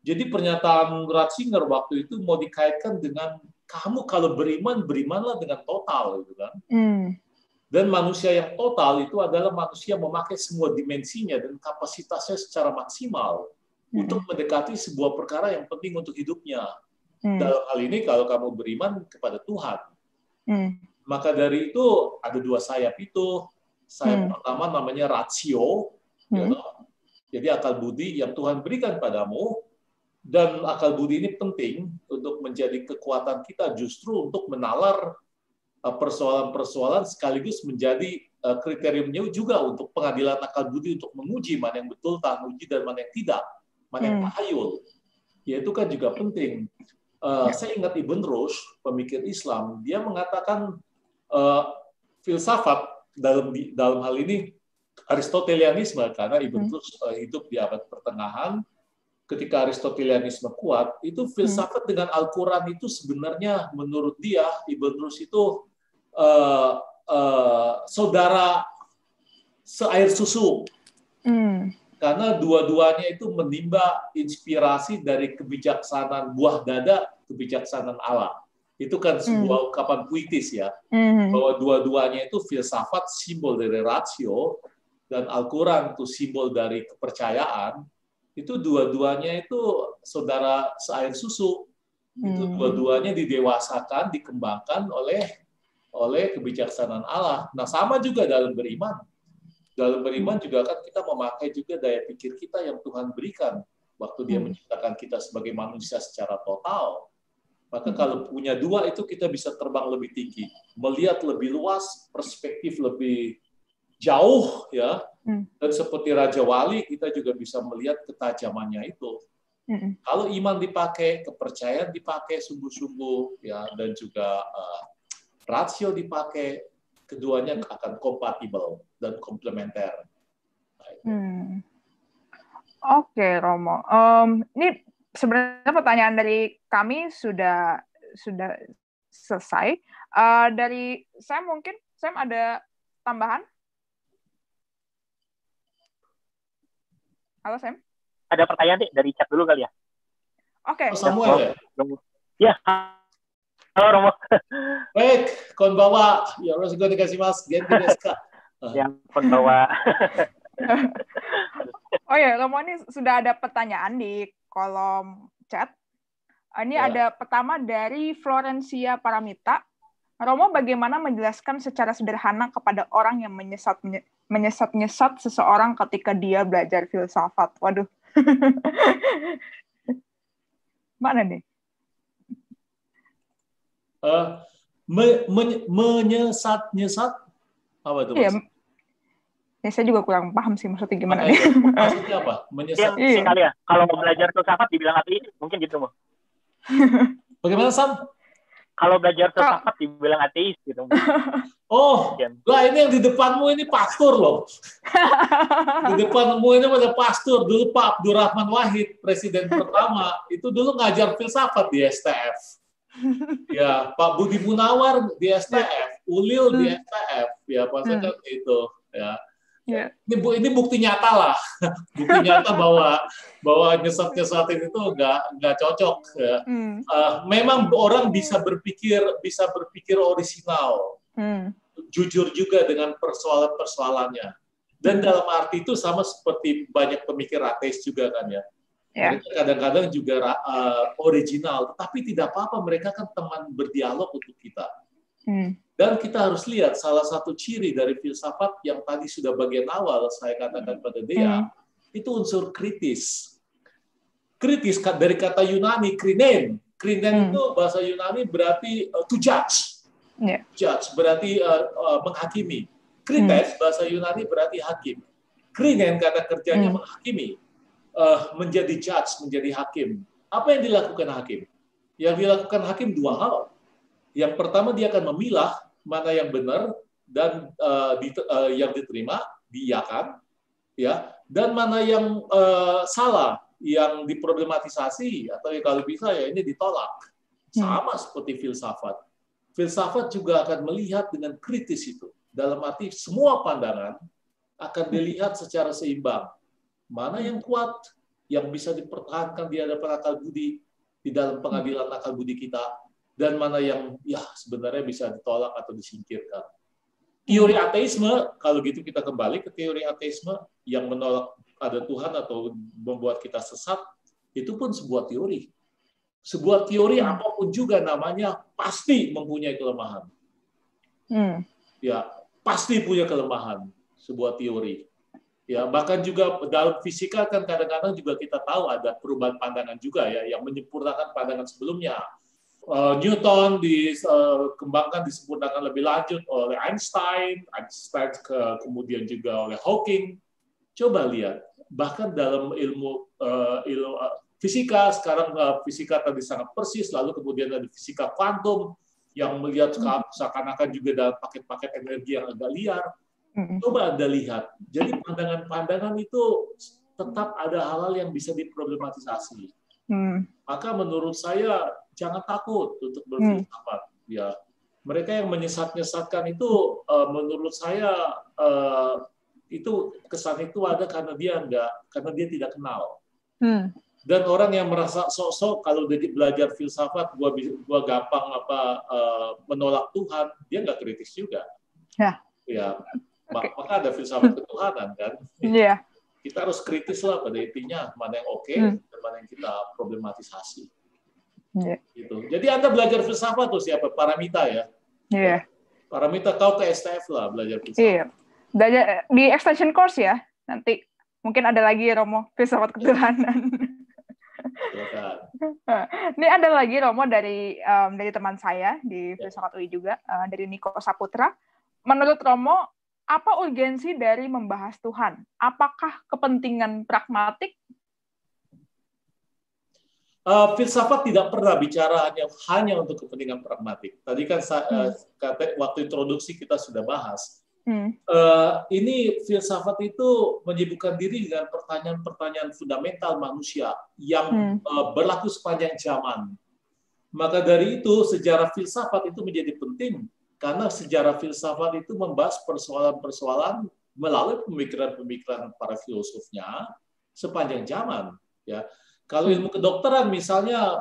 A: Jadi pernyataan Ratzinger waktu itu mau dikaitkan dengan kamu kalau berimanlah dengan total, gitu kan. Dan manusia yang total itu adalah manusia memakai semua dimensinya dan kapasitasnya secara maksimal untuk mendekati sebuah perkara yang penting untuk hidupnya. Dalam hal ini kalau kamu beriman kepada Tuhan, maka dari itu ada dua sayap itu. Sayap pertama namanya rasio, jadi akal budi yang Tuhan berikan padamu. Dan akal budi ini penting untuk menjadi kekuatan kita justru untuk menalar persoalan-persoalan sekaligus menjadi kriteriumnya juga untuk pengadilan akal budi untuk menguji mana yang betul, tahan uji, dan mana yang tidak, mana yang tahayul. Ya itu kan juga penting. Saya ingat Ibn Rushd, pemikir Islam, dia mengatakan filsafat dalam hal ini Aristotelianisme, karena Ibn Rushd hidup di abad pertengahan. Ketika Aristotelianisme kuat, itu filsafat dengan Al-Quran itu sebenarnya menurut dia, Ibn Rushd itu saudara seair susu. Karena dua-duanya itu menimba inspirasi dari kebijaksanaan buah dada, kebijaksanaan Allah. Itu kan sebuah ungkapan puitis ya, bahwa dua-duanya itu filsafat simbol dari rasio, dan Al-Quran itu simbol dari kepercayaan. Itu dua-duanya itu saudara seair susu. Itu dua-duanya didewasakan, dikembangkan oleh kebijaksanaan Allah. Nah, sama juga dalam beriman. Dalam beriman juga kan kita memakai juga daya pikir kita yang Tuhan berikan waktu Dia menciptakan kita sebagai manusia secara total. Maka kalau punya dua itu kita bisa terbang lebih tinggi, melihat lebih luas, perspektif lebih jauh, ya. Dan seperti Raja Wali, kita juga bisa melihat ketajamannya itu. Kalau iman dipakai, kepercayaan dipakai sungguh-sungguh, ya, dan juga rasio dipakai, keduanya akan kompatibel dan komplementer.
B: Oke, Romo. Ini sebenarnya pertanyaan dari kami sudah selesai. Dari Sam mungkin, Sam ada tambahan? Halo Sam?
C: Ada pertanyaan nih dari chat dulu kali ya?
B: Oke.
A: Samuel
C: ya? Ya, halo Romo.
A: Baik, konbawa. Yoroshiku onegaishimasu. Genki desu ka?
C: Ya, konbawa.
B: Oh ya, Romo, ini sudah ada pertanyaan di kolom chat. Ini ada pertama dari Florencia Paramita. Romo, bagaimana menjelaskan secara sederhana kepada orang yang menyesat seseorang ketika dia belajar filsafat? Waduh. Mana nih?
A: Menyesat apa itu
B: Iya.
A: maksudnya?
B: Ya, saya juga kurang paham sih maksudnya gimana.
A: Maksudnya apa? Menyesat.
C: Sekali ya. Kalau mau belajar filsafat dibilang ateis, mungkin gitu Mo.
A: Bagaimana Sam?
C: Kalau belajar filsafat dibilang ateis gitu.
A: Oh, lah ini yang di depanmu ini pastor loh. Di depanmu ini ada pastor. Dulu Pak Abdurrahman Wahid, presiden pertama, itu dulu ngajar filsafat di STF. Ya, Pak Budi Munawar di STF, Ulil di STF, ya maksudnya itu. Ya.
B: Yeah.
A: Ini bukti nyata lah, bukti nyata bahwa nyesat-nyesatin itu nggak cocok. Ya. Memang orang bisa berpikir orisinal, jujur juga dengan persoalan-persoalannya. Dan dalam arti itu sama seperti banyak pemikir ateis juga kan ya. Yeah. Mereka kadang-kadang juga original, tapi tidak apa-apa, mereka kan teman berdialog untuk kita. Dan kita harus lihat salah satu ciri dari filsafat yang tadi sudah bagian awal saya katakan pada Dea, itu unsur kritis. Kritis dari kata Yunani, krinen. Krinen itu bahasa Yunani berarti to judge. Yeah. Judge berarti menghakimi. Krites bahasa Yunani berarti hakim. Krinen kata kerjanya menghakimi. Menjadi judge, menjadi hakim. Apa yang dilakukan hakim? Yang dilakukan hakim dua hal. Yang pertama dia akan memilah mana yang benar dan yang diterima, diiyakan, ya, dan mana yang salah, yang diproblematisasi atau yang kalau bisa ya ini ditolak. Sama seperti filsafat. Filsafat juga akan melihat dengan kritis itu. Dalam arti semua pandangan akan dilihat secara seimbang. Mana yang kuat, yang bisa dipertahankan di hadapan akal budi, di dalam pengadilan akal budi kita, dan mana yang ya sebenarnya bisa ditolak atau disingkirkan. Teori ateisme, kalau gitu kita kembali ke teori ateisme yang menolak ada Tuhan atau membuat kita sesat, itu pun sebuah teori. Sebuah teori apapun juga namanya pasti mempunyai kelemahan. Ya, pasti punya kelemahan sebuah teori. Ya, bahkan juga dalam fisika kan kadang-kadang juga kita tahu ada perubahan pandangan juga ya yang menyempurnakan pandangan sebelumnya. Newton dikembangkan, disempurnakan lebih lanjut oleh Einstein kemudian juga oleh Hawking. Coba lihat, bahkan dalam ilmu fisika sekarang fisika tadi sangat persis, lalu kemudian ada fisika kuantum yang melihat seakan-akan juga dalam paket-paket energi yang agak liar. Coba Anda lihat, jadi pandangan-pandangan itu tetap ada hal-hal yang bisa diproblematisasi. Maka menurut saya jangan takut untuk berfilsafat. Ya, mereka yang menyesat-nyesatkan itu, menurut saya itu kesan itu ada karena dia tidak kenal. Dan orang yang merasa sok-sok kalau belajar filsafat, gua gampang menolak Tuhan, dia nggak kritis juga. Ya. Maka ada filsafat ketuhanan kan.
B: Yeah.
A: Kita harus kritis lah pada intinya mana yang oke dan mana yang kita problematisasi. Yeah. Gitu. Jadi Anda belajar filsafat tuh siapa? Paramita ya.
B: Yeah.
A: Paramita kau ke STF lah belajar filsafat.
B: Yeah. Belajar di extension course ya. Nanti mungkin ada lagi Romo filsafat ketuhanan. Ini ada lagi Romo dari teman saya di filsafat UI juga, dari Niko Saputra. Menurut Romo, apa urgensi dari membahas Tuhan? Apakah kepentingan pragmatik?
A: Filsafat tidak pernah bicara hanya untuk kepentingan pragmatik. Tadi kan waktu introduksi kita sudah bahas Ini filsafat itu menyibukkan diri dengan pertanyaan-pertanyaan fundamental manusia yang berlaku sepanjang zaman. Maka dari itu sejarah filsafat itu menjadi penting karena sejarah filsafat itu membahas persoalan-persoalan melalui pemikiran-pemikiran para filosofnya sepanjang zaman. Ya, kalau ilmu kedokteran misalnya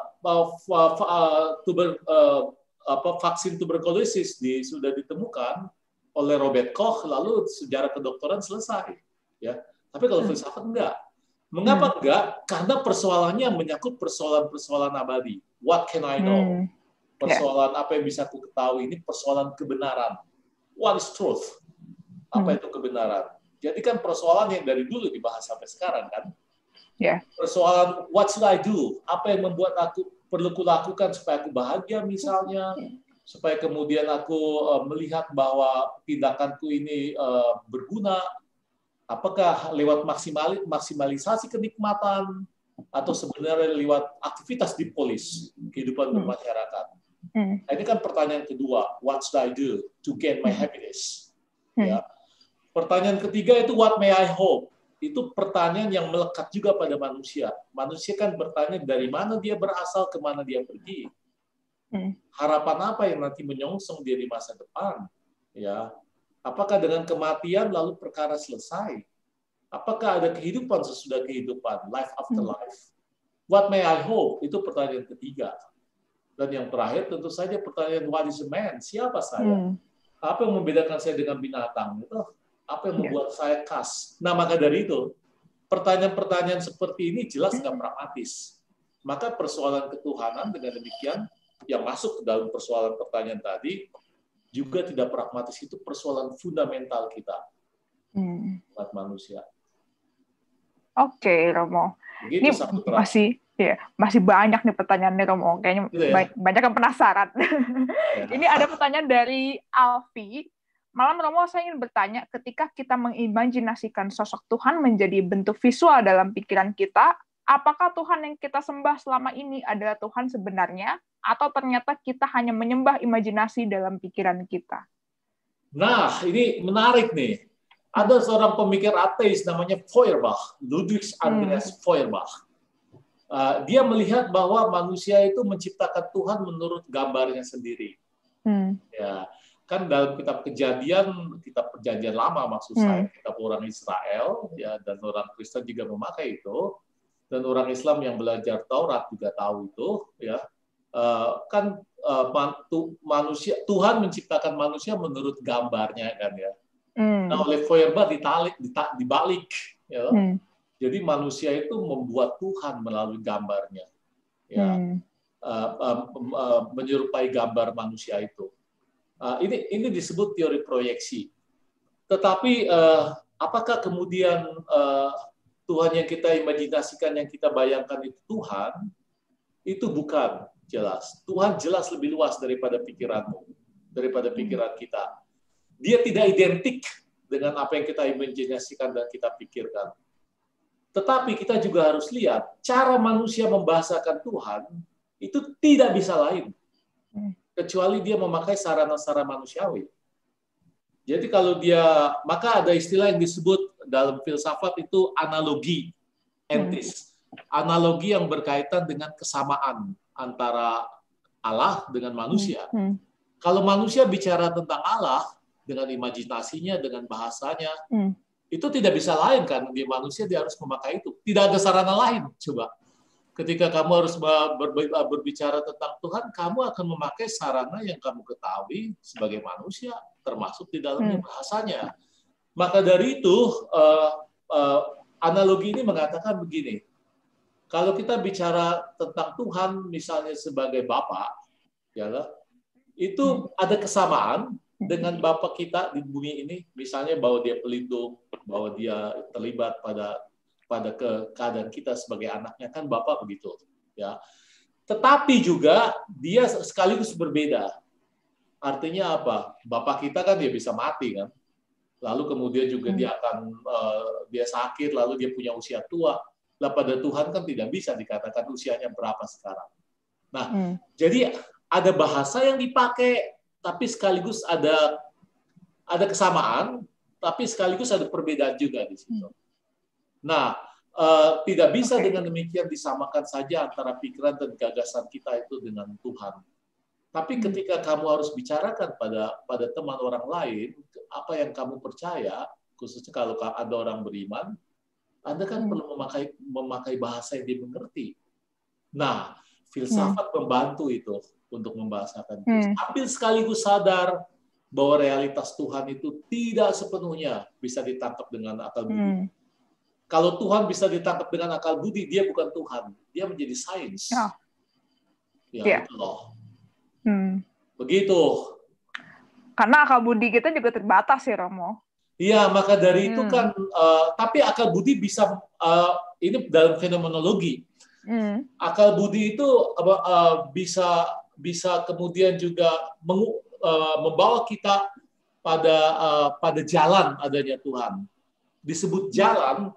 A: vaksin tuberkulosis sudah ditemukan oleh Robert Koch, lalu sejarah kedokteran selesai. Ya, tapi kalau filsafat enggak. Mengapa enggak? Karena persoalannya menyangkut persoalan-persoalan abadi. What can I know? Persoalan apa yang bisa aku ketahui? Ini persoalan kebenaran. What is truth? Apa itu kebenaran? Jadi kan persoalan yang dari dulu dibahas sampai sekarang kan. Persoalan what should I do? Apa yang membuat aku perlu kulakukan supaya aku bahagia misalnya, supaya kemudian aku melihat bahwa tindakanku ini berguna. Apakah lewat maksimalisasi kenikmatan atau sebenarnya lewat aktivitas di polis kehidupan bermasyarakat? Nah, ini kan pertanyaan kedua, what should I do to gain my happiness? Ya. Pertanyaan ketiga itu what may I hope? Itu pertanyaan yang melekat juga pada manusia. Manusia kan bertanya dari mana dia berasal, kemana dia pergi. Harapan apa yang nanti menyongsong dia di masa depan? Ya. Apakah dengan kematian lalu perkara selesai? Apakah ada kehidupan sesudah kehidupan, life after life? What may I hope? Itu pertanyaan ketiga. Dan yang terakhir tentu saja pertanyaan what is a man? Siapa saya? Apa yang membedakan saya dengan binatang? Itu apa yang membuat saya khas? Nah, maka dari itu, pertanyaan-pertanyaan seperti ini jelas nggak pragmatis. Maka persoalan ketuhanan dengan demikian yang masuk ke dalam persoalan pertanyaan tadi juga tidak pragmatis, itu persoalan fundamental kita buat manusia.
B: Oke, Romo.
A: Begitu,
B: ini masih banyak nih pertanyaannya, Romo. Kayaknya gitu ya? Banyak yang penasaran. Ini ada pertanyaan dari Alfi. Malam, Romo, saya ingin bertanya, ketika kita mengimajinasikan sosok Tuhan menjadi bentuk visual dalam pikiran kita, apakah Tuhan yang kita sembah selama ini adalah Tuhan sebenarnya, atau ternyata kita hanya menyembah imajinasi dalam pikiran kita?
A: Nah, ini menarik nih. Ada seorang pemikir ateis namanya Feuerbach, Ludwig Andreas Feuerbach. Dia melihat bahwa manusia itu menciptakan Tuhan menurut gambarnya sendiri. Ya, kan dalam kitab Perjanjian Lama maksud saya, kitab orang Israel, ya, dan orang Kristen juga memakai itu, dan orang Islam yang belajar Taurat juga tahu itu, ya. Tuhan menciptakan manusia menurut gambarnya kan ya. Nah, oleh Feuerbach dibalik ya. Jadi manusia itu membuat Tuhan melalui gambarnya. Ya. Menyerupai gambar manusia itu. Ini disebut teori proyeksi. Tetapi apakah kemudian Tuhan yang kita imajinasikan, yang kita bayangkan itu Tuhan? Itu bukan jelas. Tuhan jelas lebih luas daripada pikiranmu, daripada pikiran kita. Dia tidak identik dengan apa yang kita imajinasikan dan kita pikirkan. Tetapi kita juga harus lihat, cara manusia membahasakan Tuhan itu tidak bisa lain. Kecuali dia memakai sarana-sarana manusiawi. Jadi kalau maka ada istilah yang disebut dalam filsafat itu analogi entis. Analogi yang berkaitan dengan kesamaan antara Allah dengan manusia. Kalau manusia bicara tentang Allah dengan imajinasinya, dengan bahasanya, itu tidak bisa lain kan? Di manusia dia harus memakai itu. Tidak ada sarana lain. Coba, ketika kamu harus berbicara tentang Tuhan, kamu akan memakai sarana yang kamu ketahui sebagai manusia, termasuk di dalamnya bahasanya. Maka dari itu, analogi ini mengatakan begini. Kalau kita bicara tentang Tuhan, misalnya sebagai Bapa, ya, itu ada kesamaan dengan Bapa kita di bumi ini, misalnya bahwa dia pelindung, bahwa dia terlibat pada keadaan kita sebagai anaknya, kan Bapa begitu, ya. Tetapi juga dia sekaligus berbeda. Artinya apa? Bapa kita kan dia bisa mati kan, lalu kemudian juga dia sakit, lalu dia punya usia tua. Lah pada Tuhan kan tidak bisa dikatakan usianya berapa sekarang. Nah, jadi ada bahasa yang dipakai, tapi sekaligus ada ada kesamaan, tapi sekaligus ada perbedaan juga di situ. Nah, tidak bisa dengan demikian disamakan saja antara pikiran dan gagasan kita itu dengan Tuhan. Tapi ketika kamu harus bicarakan pada teman orang lain, apa yang kamu percaya, khususnya kalau ada orang beriman, Anda kan perlu memakai bahasa yang dia mengerti. Nah, filsafat membantu itu untuk membahasakan itu. Sambil sekaligus sadar bahwa realitas Tuhan itu tidak sepenuhnya bisa ditangkap dengan akal budi. Kalau Tuhan bisa ditangkap dengan akal budi, dia bukan Tuhan. Dia menjadi sains. Itu loh. Begitu.
B: Karena akal budi kita juga terbatas ya, Romo.
A: Iya, maka dari itu kan, tapi akal budi bisa, ini dalam fenomenologi, akal budi itu bisa kemudian juga membawa kita pada jalan adanya Tuhan. Disebut jalan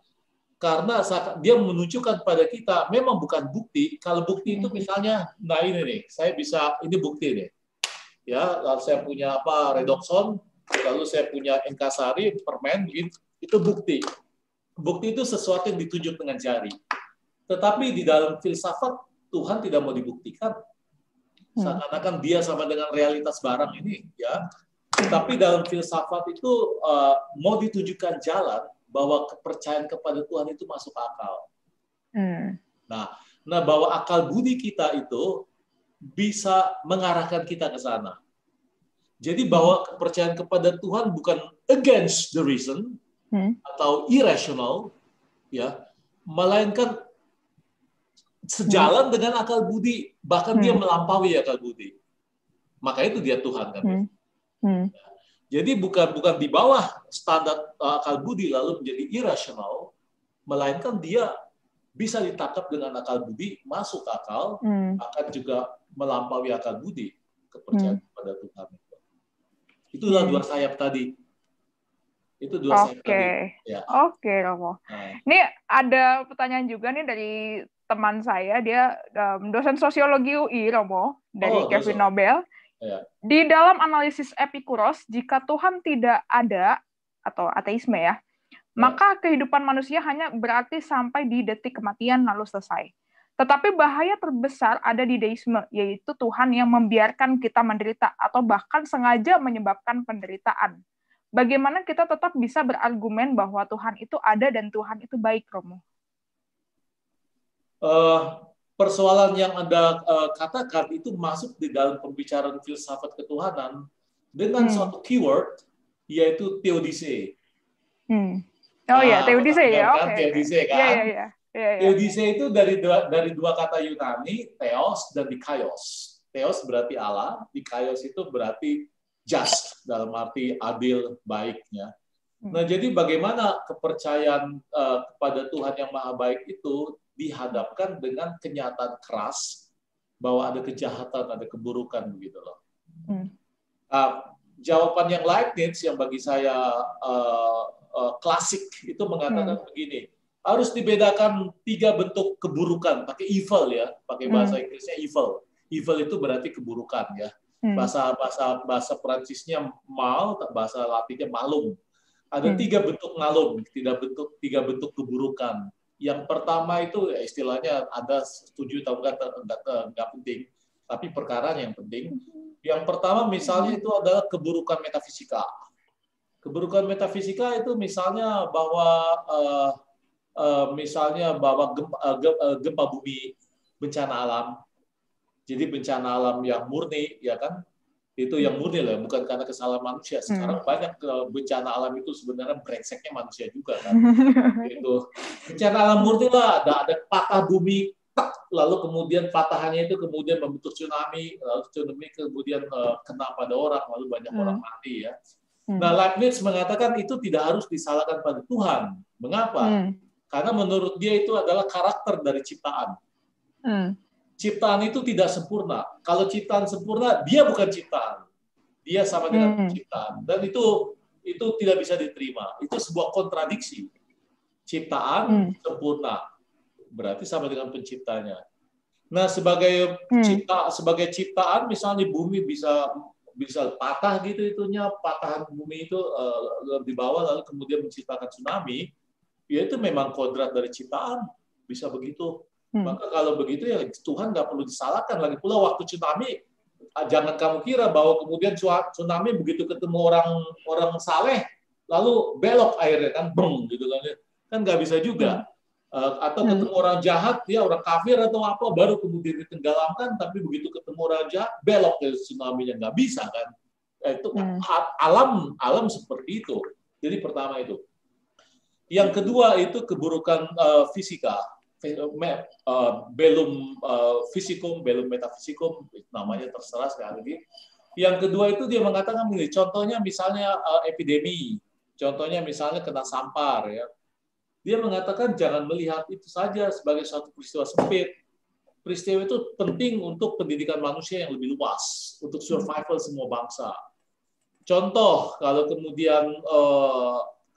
A: karena dia menunjukkan pada kita memang bukan bukti. Kalau bukti itu misalnya, nah ini nih, ini bukti nih. Ya, lalu saya punya redoxon, lalu saya punya Enkasari, permen, itu bukti. Bukti itu sesuatu yang ditunjuk dengan jari. Tetapi di dalam filsafat, Tuhan tidak mau dibuktikan. Seakan-akan dia sama dengan realitas barang ini. Ya. Tapi dalam filsafat itu mau ditunjukkan jalan bahwa kepercayaan kepada Tuhan itu masuk akal. Nah, bahwa akal budi kita itu bisa mengarahkan kita ke sana. Jadi bahwa kepercayaan kepada Tuhan bukan against the reason atau irrational, ya, melainkan sejalan dengan akal budi, bahkan dia melampaui akal budi. Maka itu dia Tuhan kan. Jadi bukan di bawah standar akal budi lalu menjadi irrational, melainkan dia bisa ditangkap dengan akal budi, masuk akal, akan juga melampaui akal budi, kepercayaan kepada Tuhan. Itulah dua sayap tadi. Itu dua sayap tadi. Ya.
B: Oke, Romo. Ini ada pertanyaan juga nih dari teman saya, dia dosen sosiologi UI, Romo, dari Kevin Nobel.
A: Ya.
B: Di dalam analisis Epikuros, jika Tuhan tidak ada, atau ateisme ya, maka kehidupan manusia hanya berarti sampai di detik kematian lalu selesai. Tetapi bahaya terbesar ada di deisme, yaitu Tuhan yang membiarkan kita menderita atau bahkan sengaja menyebabkan penderitaan. Bagaimana kita tetap bisa berargumen bahwa Tuhan itu ada dan Tuhan itu baik, Romo?
A: Persoalan yang Anda katakan itu masuk di dalam pembicaraan filsafat ketuhanan dengan suatu keyword, yaitu theodice.
B: Oh ya, theodice ya, oke.
A: Theodice kan?
B: Iya.
A: Theodice itu dari dua kata Yunani, theos dan dikaios. Theos berarti Allah, dikaios itu berarti just, dalam arti adil, baiknya. Nah, jadi bagaimana kepercayaan kepada Tuhan yang Maha Baik itu dihadapkan dengan kenyataan keras bahwa ada kejahatan, ada keburukan, begitu loh. Jawaban yang Leibniz yang bagi saya klasik itu mengatakan begini, harus dibedakan 3 bentuk keburukan, pakai evil ya, pakai bahasa Inggrisnya evil. Evil itu berarti keburukan ya. Bahasa Prancisnya mal, bahasa Latinnya malum. Ada 3 bentuk malum, 3 bentuk keburukan. Yang pertama itu ya istilahnya Anda setuju atau enggak penting, tapi perkara yang penting. Yang pertama misalnya itu adalah keburukan metafisika. Keburukan metafisika itu misalnya bahwa gempa bumi, bencana alam. Jadi bencana alam yang murni, ya kan? Itu yang murni lah, bukan karena kesalahan manusia. Sekarang banyak bencana alam itu sebenarnya brengseknya manusia juga kan. Gitu. Bencana alam murni lah, ada patah bumi, lalu kemudian patahannya itu kemudian membentuk tsunami, lalu tsunami kemudian kena pada orang, lalu banyak orang mati ya. Nah, Leibniz mengatakan itu tidak harus disalahkan pada Tuhan. Mengapa? Karena menurut dia itu adalah karakter dari ciptaan. Ciptaan itu tidak sempurna. Kalau ciptaan sempurna, dia bukan ciptaan. Dia sama dengan penciptaan. Dan itu tidak bisa diterima. Itu sebuah kontradiksi. Ciptaan sempurna. Berarti sama dengan penciptanya. Nah, sebagai ciptaan, misalnya bumi bisa bisa patah gitu itunya, patahan bumi itu di bawah lalu kemudian menciptakan tsunami, ya itu memang kodrat dari ciptaan, bisa begitu. Maka kalau begitu ya Tuhan nggak perlu disalahkan. Lagi pula waktu tsunami, jangan kamu kira bahwa kemudian tsunami begitu ketemu orang saleh, lalu belok airnya kan, beng gitu kan nggak bisa juga. Atau ketemu orang jahat, ya orang kafir atau apa, baru kemudian ditenggelamkan, tapi begitu ketemu orang jahat, belok ke tsunami-nya, nggak bisa kan? Itu alam seperti itu. Jadi pertama itu. Yang kedua itu keburukan fisika, belum fisikum, belum metafisikum, namanya terserah sekali lagi. Yang kedua itu dia mengatakan begini, contohnya misalnya epidemi, contohnya misalnya kena sampar, ya. Dia mengatakan jangan melihat itu saja sebagai suatu peristiwa sempit. Peristiwa itu penting untuk pendidikan manusia yang lebih luas, untuk survival semua bangsa. Contoh, kalau kemudian,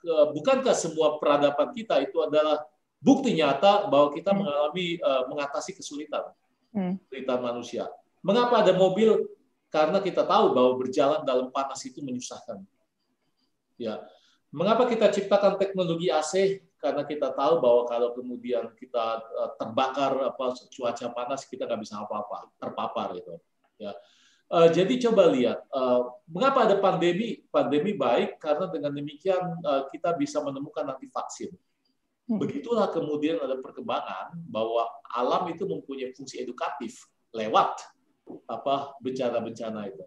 A: bukankah semua peradaban kita itu adalah bukti nyata bahwa kita mengatasi kesulitan manusia. Mengapa ada mobil? Karena kita tahu bahwa berjalan dalam panas itu menyusahkan. Ya. Mengapa kita ciptakan teknologi AC? Karena kita tahu bahwa kalau kemudian kita terbakar cuaca panas, kita nggak bisa apa-apa, terpapar gitu. Ya. Jadi coba lihat, mengapa ada pandemi? Pandemi baik karena dengan demikian kita bisa menemukan nanti vaksin. Begitulah kemudian ada perkembangan bahwa alam itu mempunyai fungsi edukatif lewat bencana-bencana itu.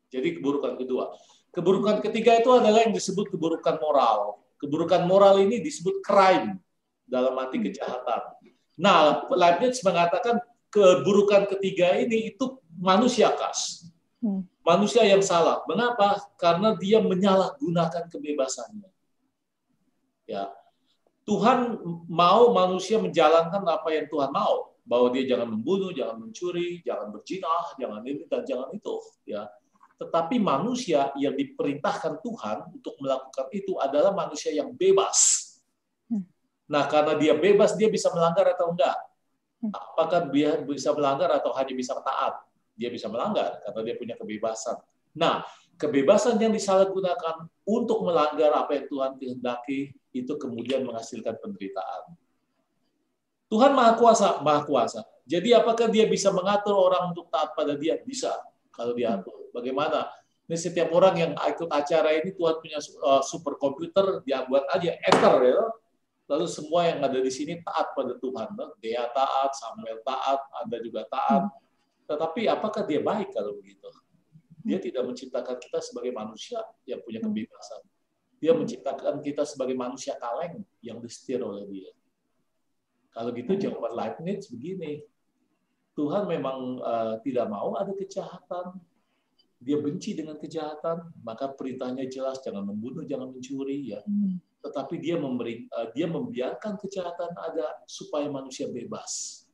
A: Jadi keburukan kedua. Keburukan ketiga itu adalah yang disebut keburukan moral. Keburukan moral ini disebut crime, dalam arti kejahatan. Nah, Leibniz mengatakan keburukan ketiga ini itu manusia kas. Manusia yang salah. Mengapa? Karena dia menyalahgunakan kebebasannya. Ya. Tuhan mau manusia menjalankan apa yang Tuhan mau. Bahwa dia jangan membunuh, jangan mencuri, jangan berzina, jangan ini dan jangan itu. Ya. Tetapi manusia yang diperintahkan Tuhan untuk melakukan itu adalah manusia yang bebas. Nah, karena dia bebas, dia bisa melanggar atau enggak? Apakah dia bisa melanggar atau hanya bisa taat? Dia bisa melanggar karena dia punya kebebasan. Nah, kebebasan yang disalahgunakan untuk melanggar apa yang Tuhan kehendaki itu kemudian menghasilkan penderitaan. Tuhan Maha Kuasa, Maha Kuasa. Jadi apakah dia bisa mengatur orang untuk taat pada dia? Bisa. Kalau diatur. Bagaimana? Ini setiap orang yang ikut acara ini Tuhan punya superkomputer, dia buat aja enter ya. Lalu semua yang ada di sini taat pada Tuhan. Dea taat, Samuel taat, Anda juga taat. Tetapi apakah dia baik kalau begitu? Dia tidak menciptakan kita sebagai manusia yang punya kebebasan. Dia menciptakan kita sebagai manusia kaleng yang disetir oleh dia. Kalau gitu jawaban Leibniz begini. Tuhan memang tidak mau ada kejahatan. Dia benci dengan kejahatan, maka perintahnya jelas, jangan membunuh, jangan mencuri, ya. Tetapi dia membiarkan kejahatan ada supaya manusia bebas.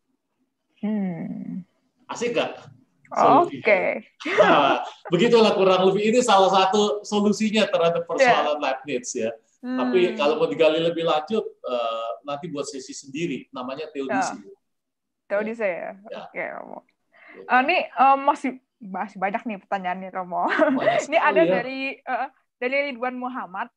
A: Asik nggak?
B: Oke.
A: Nah, begitulah kurang lebih ini salah satu solusinya terhadap persoalan Leibniz, ya. Tapi kalau mau digali lebih lanjut, nanti buat sesi sendiri, namanya teodisi.
B: Teodisi ya. Oke, Romo. Ini masih banyak nih pertanyaannya, Romo. Ini ada dari Ridwan Muhammad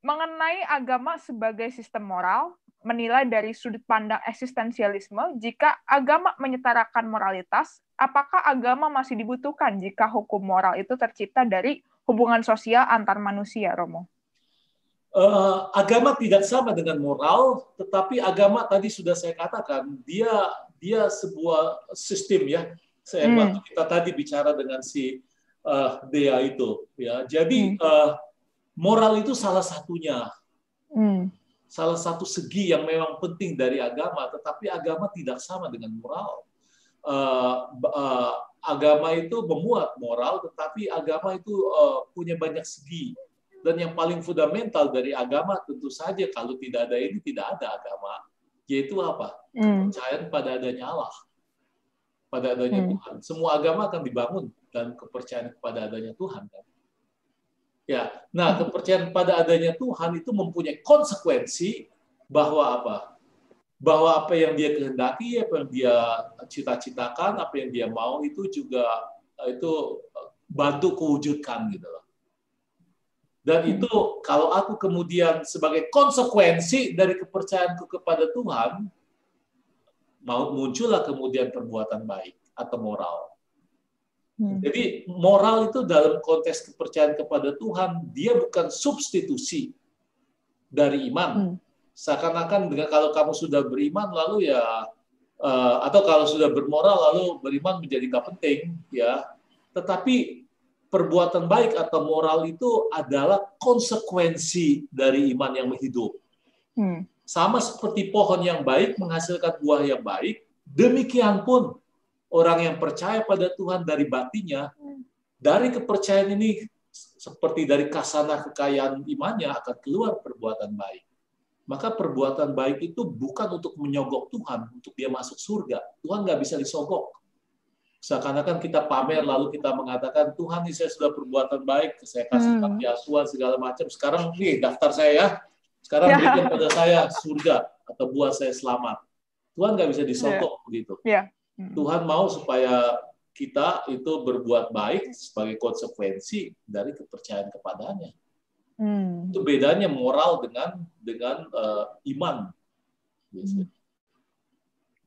B: mengenai agama sebagai sistem moral, menilai dari sudut pandang eksistensialisme. Jika agama menyetarakan moralitas, apakah agama masih dibutuhkan jika hukum moral itu tercipta dari hubungan sosial antar manusia, Romo?
A: Agama tidak sama dengan moral, tetapi agama tadi sudah saya katakan dia sebuah sistem, ya. Waktu kita tadi bicara dengan si Dea itu, ya. Jadi moral itu salah satunya, salah satu segi yang memang penting dari agama, tetapi agama tidak sama dengan moral. Agama itu memuat moral, tetapi agama itu punya banyak segi. Dan yang paling fundamental dari agama tentu saja kalau tidak ada ini tidak ada agama, yaitu apa? Kepercayaan pada adanya Allah, pada adanya Tuhan. Semua agama akan dibangun dan kepercayaan kepada adanya Tuhan, kan? Ya, nah kepercayaan pada adanya Tuhan itu mempunyai konsekuensi bahwa apa? Bahwa apa yang dia kehendaki, apa yang dia cita-citakan, apa yang dia mau itu juga itu bantu kewujudkan gitu loh. Dan itu kalau aku kemudian sebagai konsekuensi dari kepercayaanku kepada Tuhan, muncullah kemudian perbuatan baik atau moral. Jadi moral itu dalam konteks kepercayaan kepada Tuhan, dia bukan substitusi dari iman. Seakan-akan kalau kamu sudah beriman lalu ya, atau kalau sudah bermoral lalu beriman menjadi nggak penting ya. Tetapi perbuatan baik atau moral itu adalah konsekuensi dari iman yang hidup. Sama seperti pohon yang baik menghasilkan buah yang baik, demikian pun orang yang percaya pada Tuhan dari batinnya, dari kepercayaan ini seperti dari kasana kekayaan imannya akan keluar perbuatan baik. Maka perbuatan baik itu bukan untuk menyogok Tuhan, untuk dia masuk surga. Tuhan nggak bisa disogok. Seakan-akan kita pamer lalu kita mengatakan, Tuhan ini saya sudah perbuatan baik, saya kasih panti asuhan segala macam. Sekarang nih daftar saya ya. Sekarang berikan pada saya surga atau buat saya selamat. Tuhan nggak bisa disogok begitu. Tuhan mau supaya kita itu berbuat baik sebagai konsekuensi dari kepercayaan kepadanya. Itu bedanya moral dengan iman.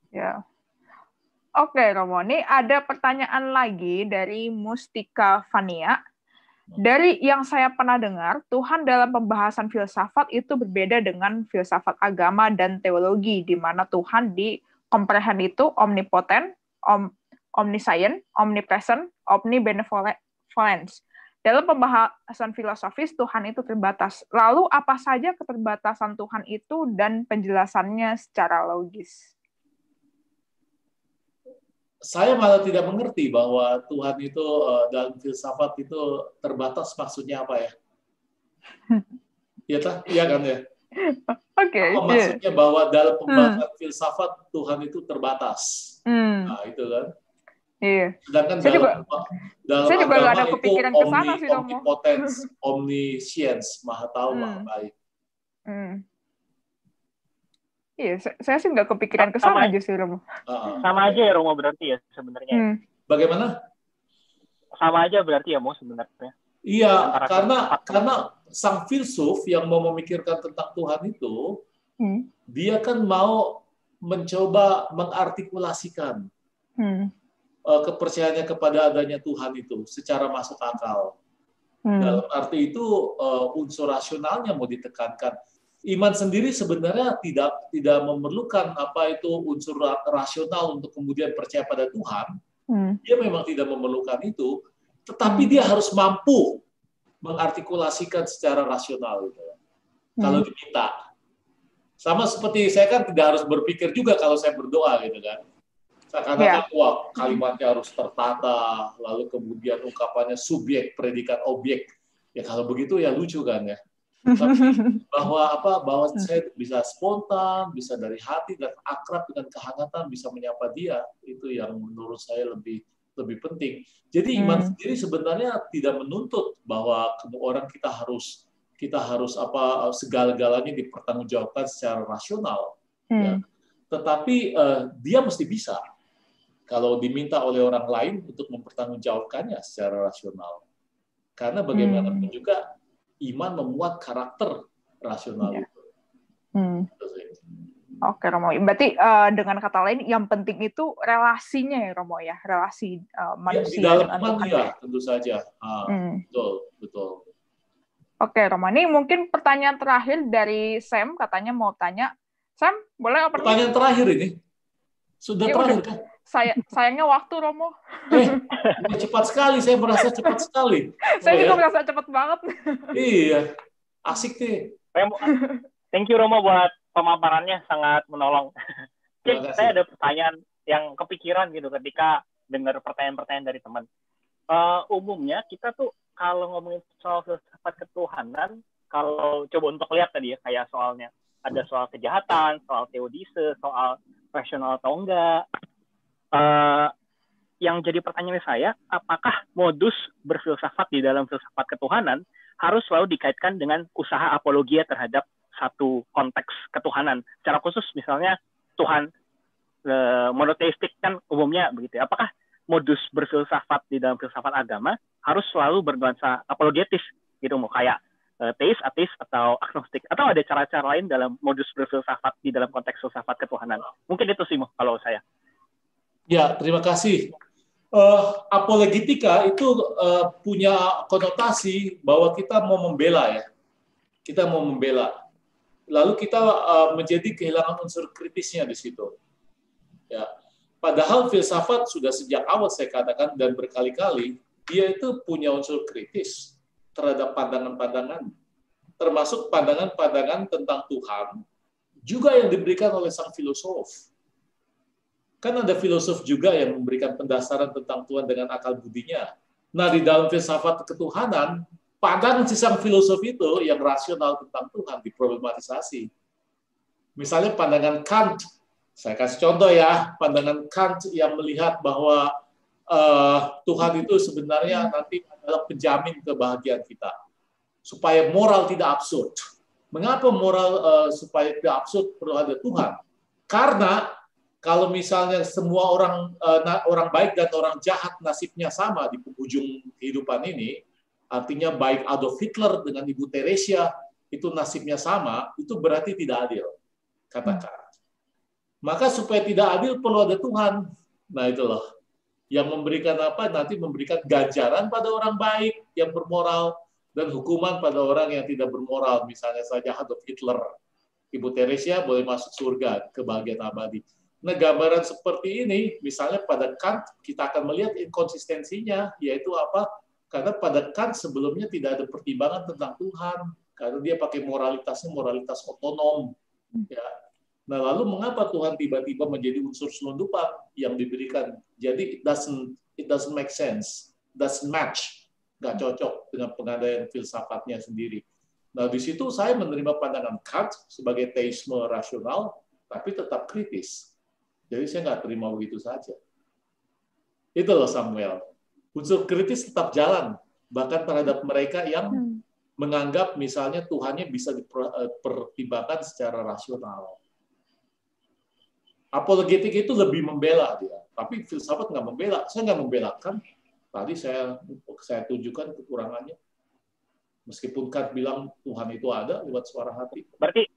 B: Ya. Oke, Romo. Ini ada pertanyaan lagi dari Mustika Fania. Dari yang saya pernah dengar, Tuhan dalam pembahasan filsafat itu berbeda dengan filsafat agama dan teologi, di mana Tuhan di komprehen itu omnipotent, omniscient, omnipresent, omnibenevolence. Dalam pembahasan filosofis, Tuhan itu terbatas. Lalu apa saja keterbatasan Tuhan itu dan penjelasannya secara logis?
A: Saya malah tidak mengerti bahwa Tuhan itu dalam filsafat itu terbatas, maksudnya apa ya? Iya kan ya?
B: Oke.
A: Apa maksudnya bahwa dalam pembahasan filsafat Tuhan itu terbatas? Nah, itu kan.
B: Iya.
A: Sedangkan dalam
B: saya juga
A: agama
B: ada
A: itu
B: kepikiran ke sana sih, Romo.
A: omnipotence, omniscience, maha tahu, maha baik.
B: Iya, saya sih nggak kepikiran ke sana justru, Romo.
C: Sama aja ya, Romo, berarti ya sebenarnya.
A: Bagaimana?
C: Sama aja berarti ya, Mo, sebenarnya.
A: Iya, karena sang filsuf yang mau memikirkan tentang Tuhan itu, dia kan mau mencoba mengartikulasikan kepercayaannya kepada adanya Tuhan itu secara masuk akal. Dalam arti itu unsur rasionalnya mau ditekankan. Iman sendiri sebenarnya tidak memerlukan apa itu unsur rasional untuk kemudian percaya pada Tuhan. Dia memang tidak memerlukan itu, tetapi dia harus mampu mengartikulasikan secara rasional gitu. Kalau diminta. Sama seperti saya kan tidak harus berpikir juga kalau saya berdoa gitu kan. Seakan-akan wah, kalimatnya harus tertata, lalu kemudian ungkapannya subjek, predikat, objek. Ya kalau begitu ya lucu kan ya. Tapi bahwa saya bisa spontan, bisa dari hati dan akrab dengan kehangatan, bisa menyapa dia, itu yang menurut saya lebih penting. Jadi iman sendiri sebenarnya tidak menuntut bahwa orang kita harus segala-galanya dipertanggungjawabkan secara rasional. Ya. Tetapi dia mesti bisa kalau diminta oleh orang lain untuk mempertanggungjawabkannya secara rasional. Karena bagaimanapun juga iman memuat karakter rasional itu.
B: Oke, Romo. Berarti dengan kata lain, yang penting itu relasinya ya, Romo ya, relasi manusia
A: di dalam
B: dengan
A: iman
B: Tuhan.
A: Ya, tentu saja. Betul.
B: Oke, Romo. Ini mungkin pertanyaan terakhir dari Sam, katanya mau tanya. Sam, boleh apa?
A: Pertanyaan terakhir ini? Sudah terakhir kan?
B: Sayangnya waktu, Romo.
A: Cepat sekali, saya merasa cepat sekali.
B: Saya juga merasa cepat banget.
A: Iya, asik nih.
C: Thank you, Romo, buat pemaparannya, sangat menolong. Saya ada pertanyaan yang kepikiran gitu ketika dengar pertanyaan-pertanyaan dari teman. Umumnya kita tuh kalau ngomongin soal filsafat ketuhanan, kalau coba untuk lihat tadi ya, kayak soalnya ada soal kejahatan, soal teodise, soal rasional atau enggak. Yang jadi pertanyaan saya, apakah modus berfilsafat di dalam filsafat ketuhanan harus selalu dikaitkan dengan usaha apologia terhadap satu konteks ketuhanan? Secara khusus misalnya Tuhan monoteistik kan umumnya begitu. Apakah modus berfilsafat di dalam filsafat agama harus selalu bernuansa apologetis gitu, mau kayak teis, ateis, atau agnostik, atau ada cara-cara lain dalam modus berfilsafat di dalam konteks filsafat ketuhanan. Mungkin itu sih kalau saya.
A: Ya, terima kasih. Apologetika itu punya konotasi bahwa kita mau membela ya. Kita mau membela. Lalu kita menjadi kehilangan unsur kritisnya di situ. Ya. Padahal filsafat sudah sejak awal saya katakan dan berkali-kali, dia itu punya unsur kritis terhadap pandangan-pandangan, termasuk pandangan-pandangan tentang Tuhan, juga yang diberikan oleh sang filosof. Kan ada filosof juga yang memberikan pendasaran tentang Tuhan dengan akal budinya. Nah, di dalam filsafat ketuhanan, pandangan si sang filosof itu yang rasional tentang Tuhan diproblematisasi. Misalnya pandangan Kant, saya kasih contoh ya, pandangan Kant yang melihat bahwa Tuhan itu sebenarnya nanti adalah penjamin kebahagiaan kita. Supaya moral tidak absurd. Mengapa moral supaya tidak absurd perlu ada Tuhan? Karena kalau misalnya semua orang baik dan orang jahat nasibnya sama di penghujung kehidupan ini, artinya baik Adolf Hitler dengan Ibu Teresia itu nasibnya sama, itu berarti tidak adil, katakan. Maka supaya tidak adil perlu ada Tuhan. Nah itulah yang memberikan apa? Nanti memberikan ganjaran pada orang baik yang bermoral dan hukuman pada orang yang tidak bermoral. Misalnya saja Adolf Hitler, Ibu Teresia boleh masuk surga, kebahagiaan abadi. Nah gambaran seperti ini, misalnya pada Kant kita akan melihat inkonsistensinya, yaitu apa? Karena pada Kant sebelumnya tidak ada pertimbangan tentang Tuhan, karena dia pakai moralitasnya moralitas otonom. Ya. Nah, lalu mengapa Tuhan tiba-tiba menjadi unsur selundupan yang diberikan? Jadi it doesn't make sense, doesn't match, nggak cocok dengan pengandaian filsafatnya sendiri. Nah, di situ saya menerima pandangan Kant sebagai teisme rasional, tapi tetap kritis. Jadi saya nggak terima begitu saja. Itu loh Samuel. Unsur kritis tetap jalan, bahkan terhadap mereka yang menganggap misalnya Tuhannya bisa dipertimbangkan secara rasional. Apologetik itu lebih membela dia, tapi filsafat nggak membela. Saya nggak membelakan. Tadi saya tunjukkan kekurangannya. Meskipun Kant bilang Tuhan itu ada lewat suara hati.
C: Berarti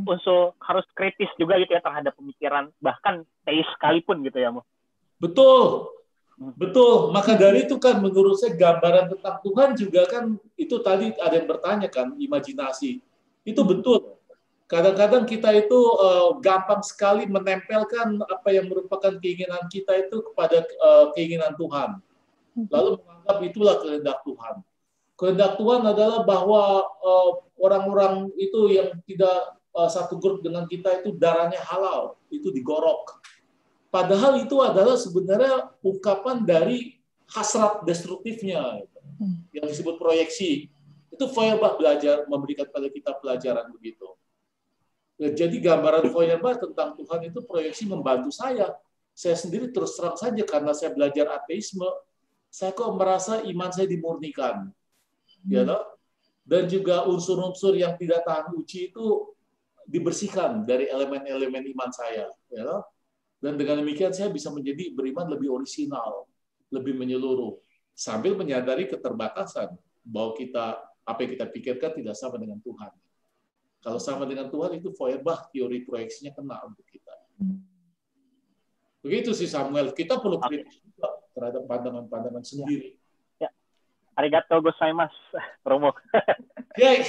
C: unsur harus kritis juga gitu ya terhadap pemikiran, bahkan teis sekalipun gitu ya, Mo.
A: Betul, betul. Maka dari itu kan menurut saya gambaran tentang Tuhan juga kan itu tadi ada yang bertanya kan, imajinasi. Itu betul. Kadang-kadang kita itu gampang sekali menempelkan apa yang merupakan keinginan kita itu kepada keinginan Tuhan. Lalu menganggap itulah kehendak Tuhan. Kehendak Tuhan adalah bahwa orang-orang itu yang tidak satu grup dengan kita itu darahnya halal, itu digorok. Padahal itu adalah sebenarnya ungkapan dari hasrat destruktifnya, yang disebut proyeksi. Itu Feuerbach belajar memberikan pada kita pelajaran begitu. Jadi gambaran Feuerbach tentang Tuhan itu proyeksi membantu saya. Saya sendiri terus terang saja karena saya belajar ateisme, saya kok merasa iman saya dimurnikan. Ya, dan juga unsur-unsur yang tidak tahan uji itu dibersihkan dari elemen-elemen iman saya. Ya, dan dengan demikian saya bisa menjadi beriman lebih orisinal, lebih menyeluruh, sambil menyadari keterbatasan bahwa apa yang kita pikirkan tidak sama dengan Tuhan. Kalau sama dengan Tuhan itu Feuerbach teori proyeksinya kena untuk kita. Begitu sih Samuel, kita perlu kritis juga terhadap pandangan-pandangan sendiri.
C: Ya. Arigatou gozaimasu, Romo.
A: Ya,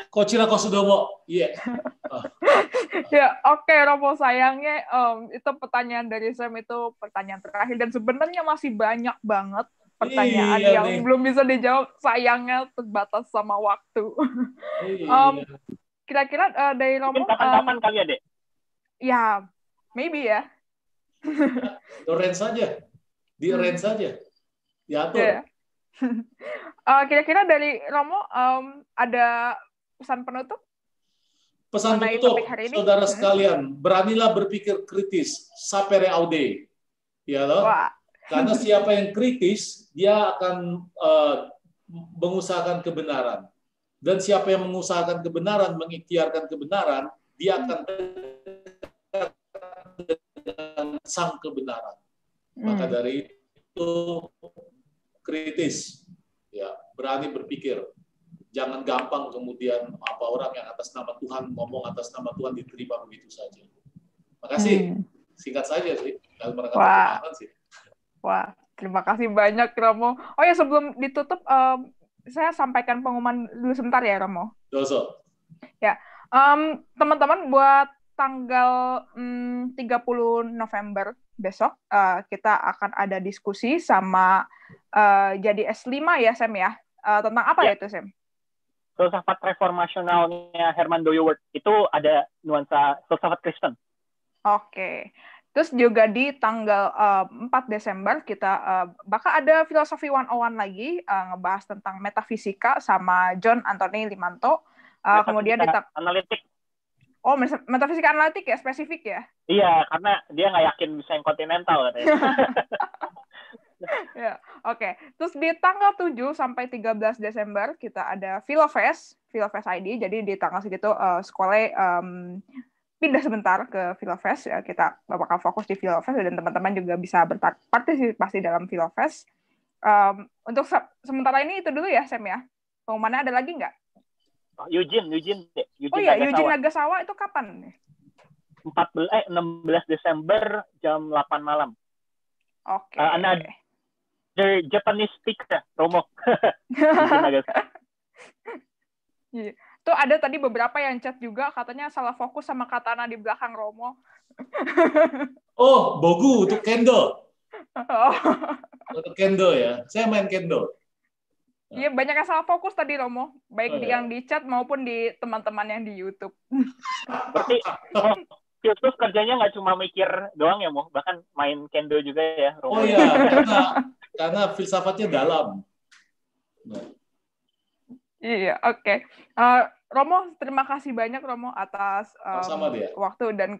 A: Kochira kosudomo. Iya.
B: Ya, oke Romo, sayangnya itu pertanyaan dari Sam itu pertanyaan terakhir dan sebenarnya masih banyak banget pertanyaan yang belum bisa dijawab, sayangnya terbatas sama waktu. Kira-kira dari Romo
C: kapan-kapan kali ya, Dek?
B: Ya, maybe ya.
A: Di-arrange saja. Diatur.
B: Yeah. Kira-kira dari Romo ada pesan penutup?
A: Pesan penutup, saudara sekalian, beranilah berpikir kritis, sapere aude. Ya loh. Karena siapa yang kritis, dia akan mengusahakan kebenaran. Dan siapa yang mengusahakan kebenaran, mengikhtiarkan kebenaran, dia akan dengan sang kebenaran. Maka dari untuk kritis, ya, berani berpikir. Jangan gampang kemudian apa orang yang atas nama Tuhan ngomong atas nama Tuhan diterima begitu saja. Makasih. Singkat saja sih.
B: Wah. Sih. Wah, terima kasih banyak Romo. Oh ya, sebelum ditutup, saya sampaikan pengumuman dulu sebentar ya Romo.
A: Doso.
B: Ya, teman-teman buat tanggal 30 November besok kita akan ada diskusi sama jadi S5 ya Sam ya. Tentang apa ya itu Sam?
C: Filsafat reformasionalnya Herman Dooyeweerd itu ada nuansa filsafat Kristen.
B: Oke. Terus juga di tanggal 4 Desember kita bakal ada Filosofi 101 lagi ngebahas tentang metafisika sama John Anthony Limanto. Kemudian di
C: analitik.
B: Oh, metafisika analitik ya, spesifik ya?
C: Iya, karena dia nggak yakin bisa yang kontinental katanya.
B: Ya, oke. Terus di tanggal 7 sampai 13 Desember kita ada Filofest ID. Jadi di tanggal segitu sekolah pindah sebentar ke Filofest. Ya, kita bakal fokus di Filofest dan teman-teman juga bisa berpartisipasi dalam Filofest. Untuk sementara ini itu dulu ya, Sam ya. Pengumumannya ada lagi nggak?
C: Eugene
B: oh iya, Eugene Nagasawa itu kapan?
C: 16 Desember jam 8 malam.
B: Oke.
C: The Japanese speaker, Romo.
B: Tuh ada tadi beberapa yang chat juga katanya salah fokus sama katana di belakang Romo.
A: Oh, Bogu untuk kendo.
B: Oh.
A: Untuk kendo ya. Saya main kendo.
B: Iya, banyak yang salah fokus tadi Romo, baik yang di chat maupun di teman-teman yang di YouTube.
C: Berarti filsuf kerjanya nggak cuma mikir doang ya, Mo, bahkan main kendo juga ya, Romo.
A: Oh iya, karena filsafatnya dalam.
B: Iya, oke. Romo, terima kasih banyak Romo atas waktu dan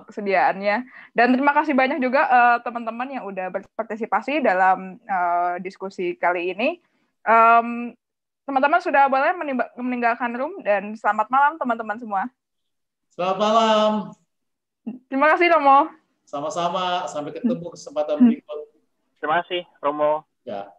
B: kesediaannya. Dan terima kasih banyak juga teman-teman yang udah berpartisipasi dalam diskusi kali ini. Teman-teman sudah boleh meninggalkan room dan selamat malam teman-teman semua.
A: Selamat malam.
B: Terima kasih Romo.
A: Sama-sama. Sampai ketemu kesempatan berikut.
C: Terima kasih Romo.
A: Ya.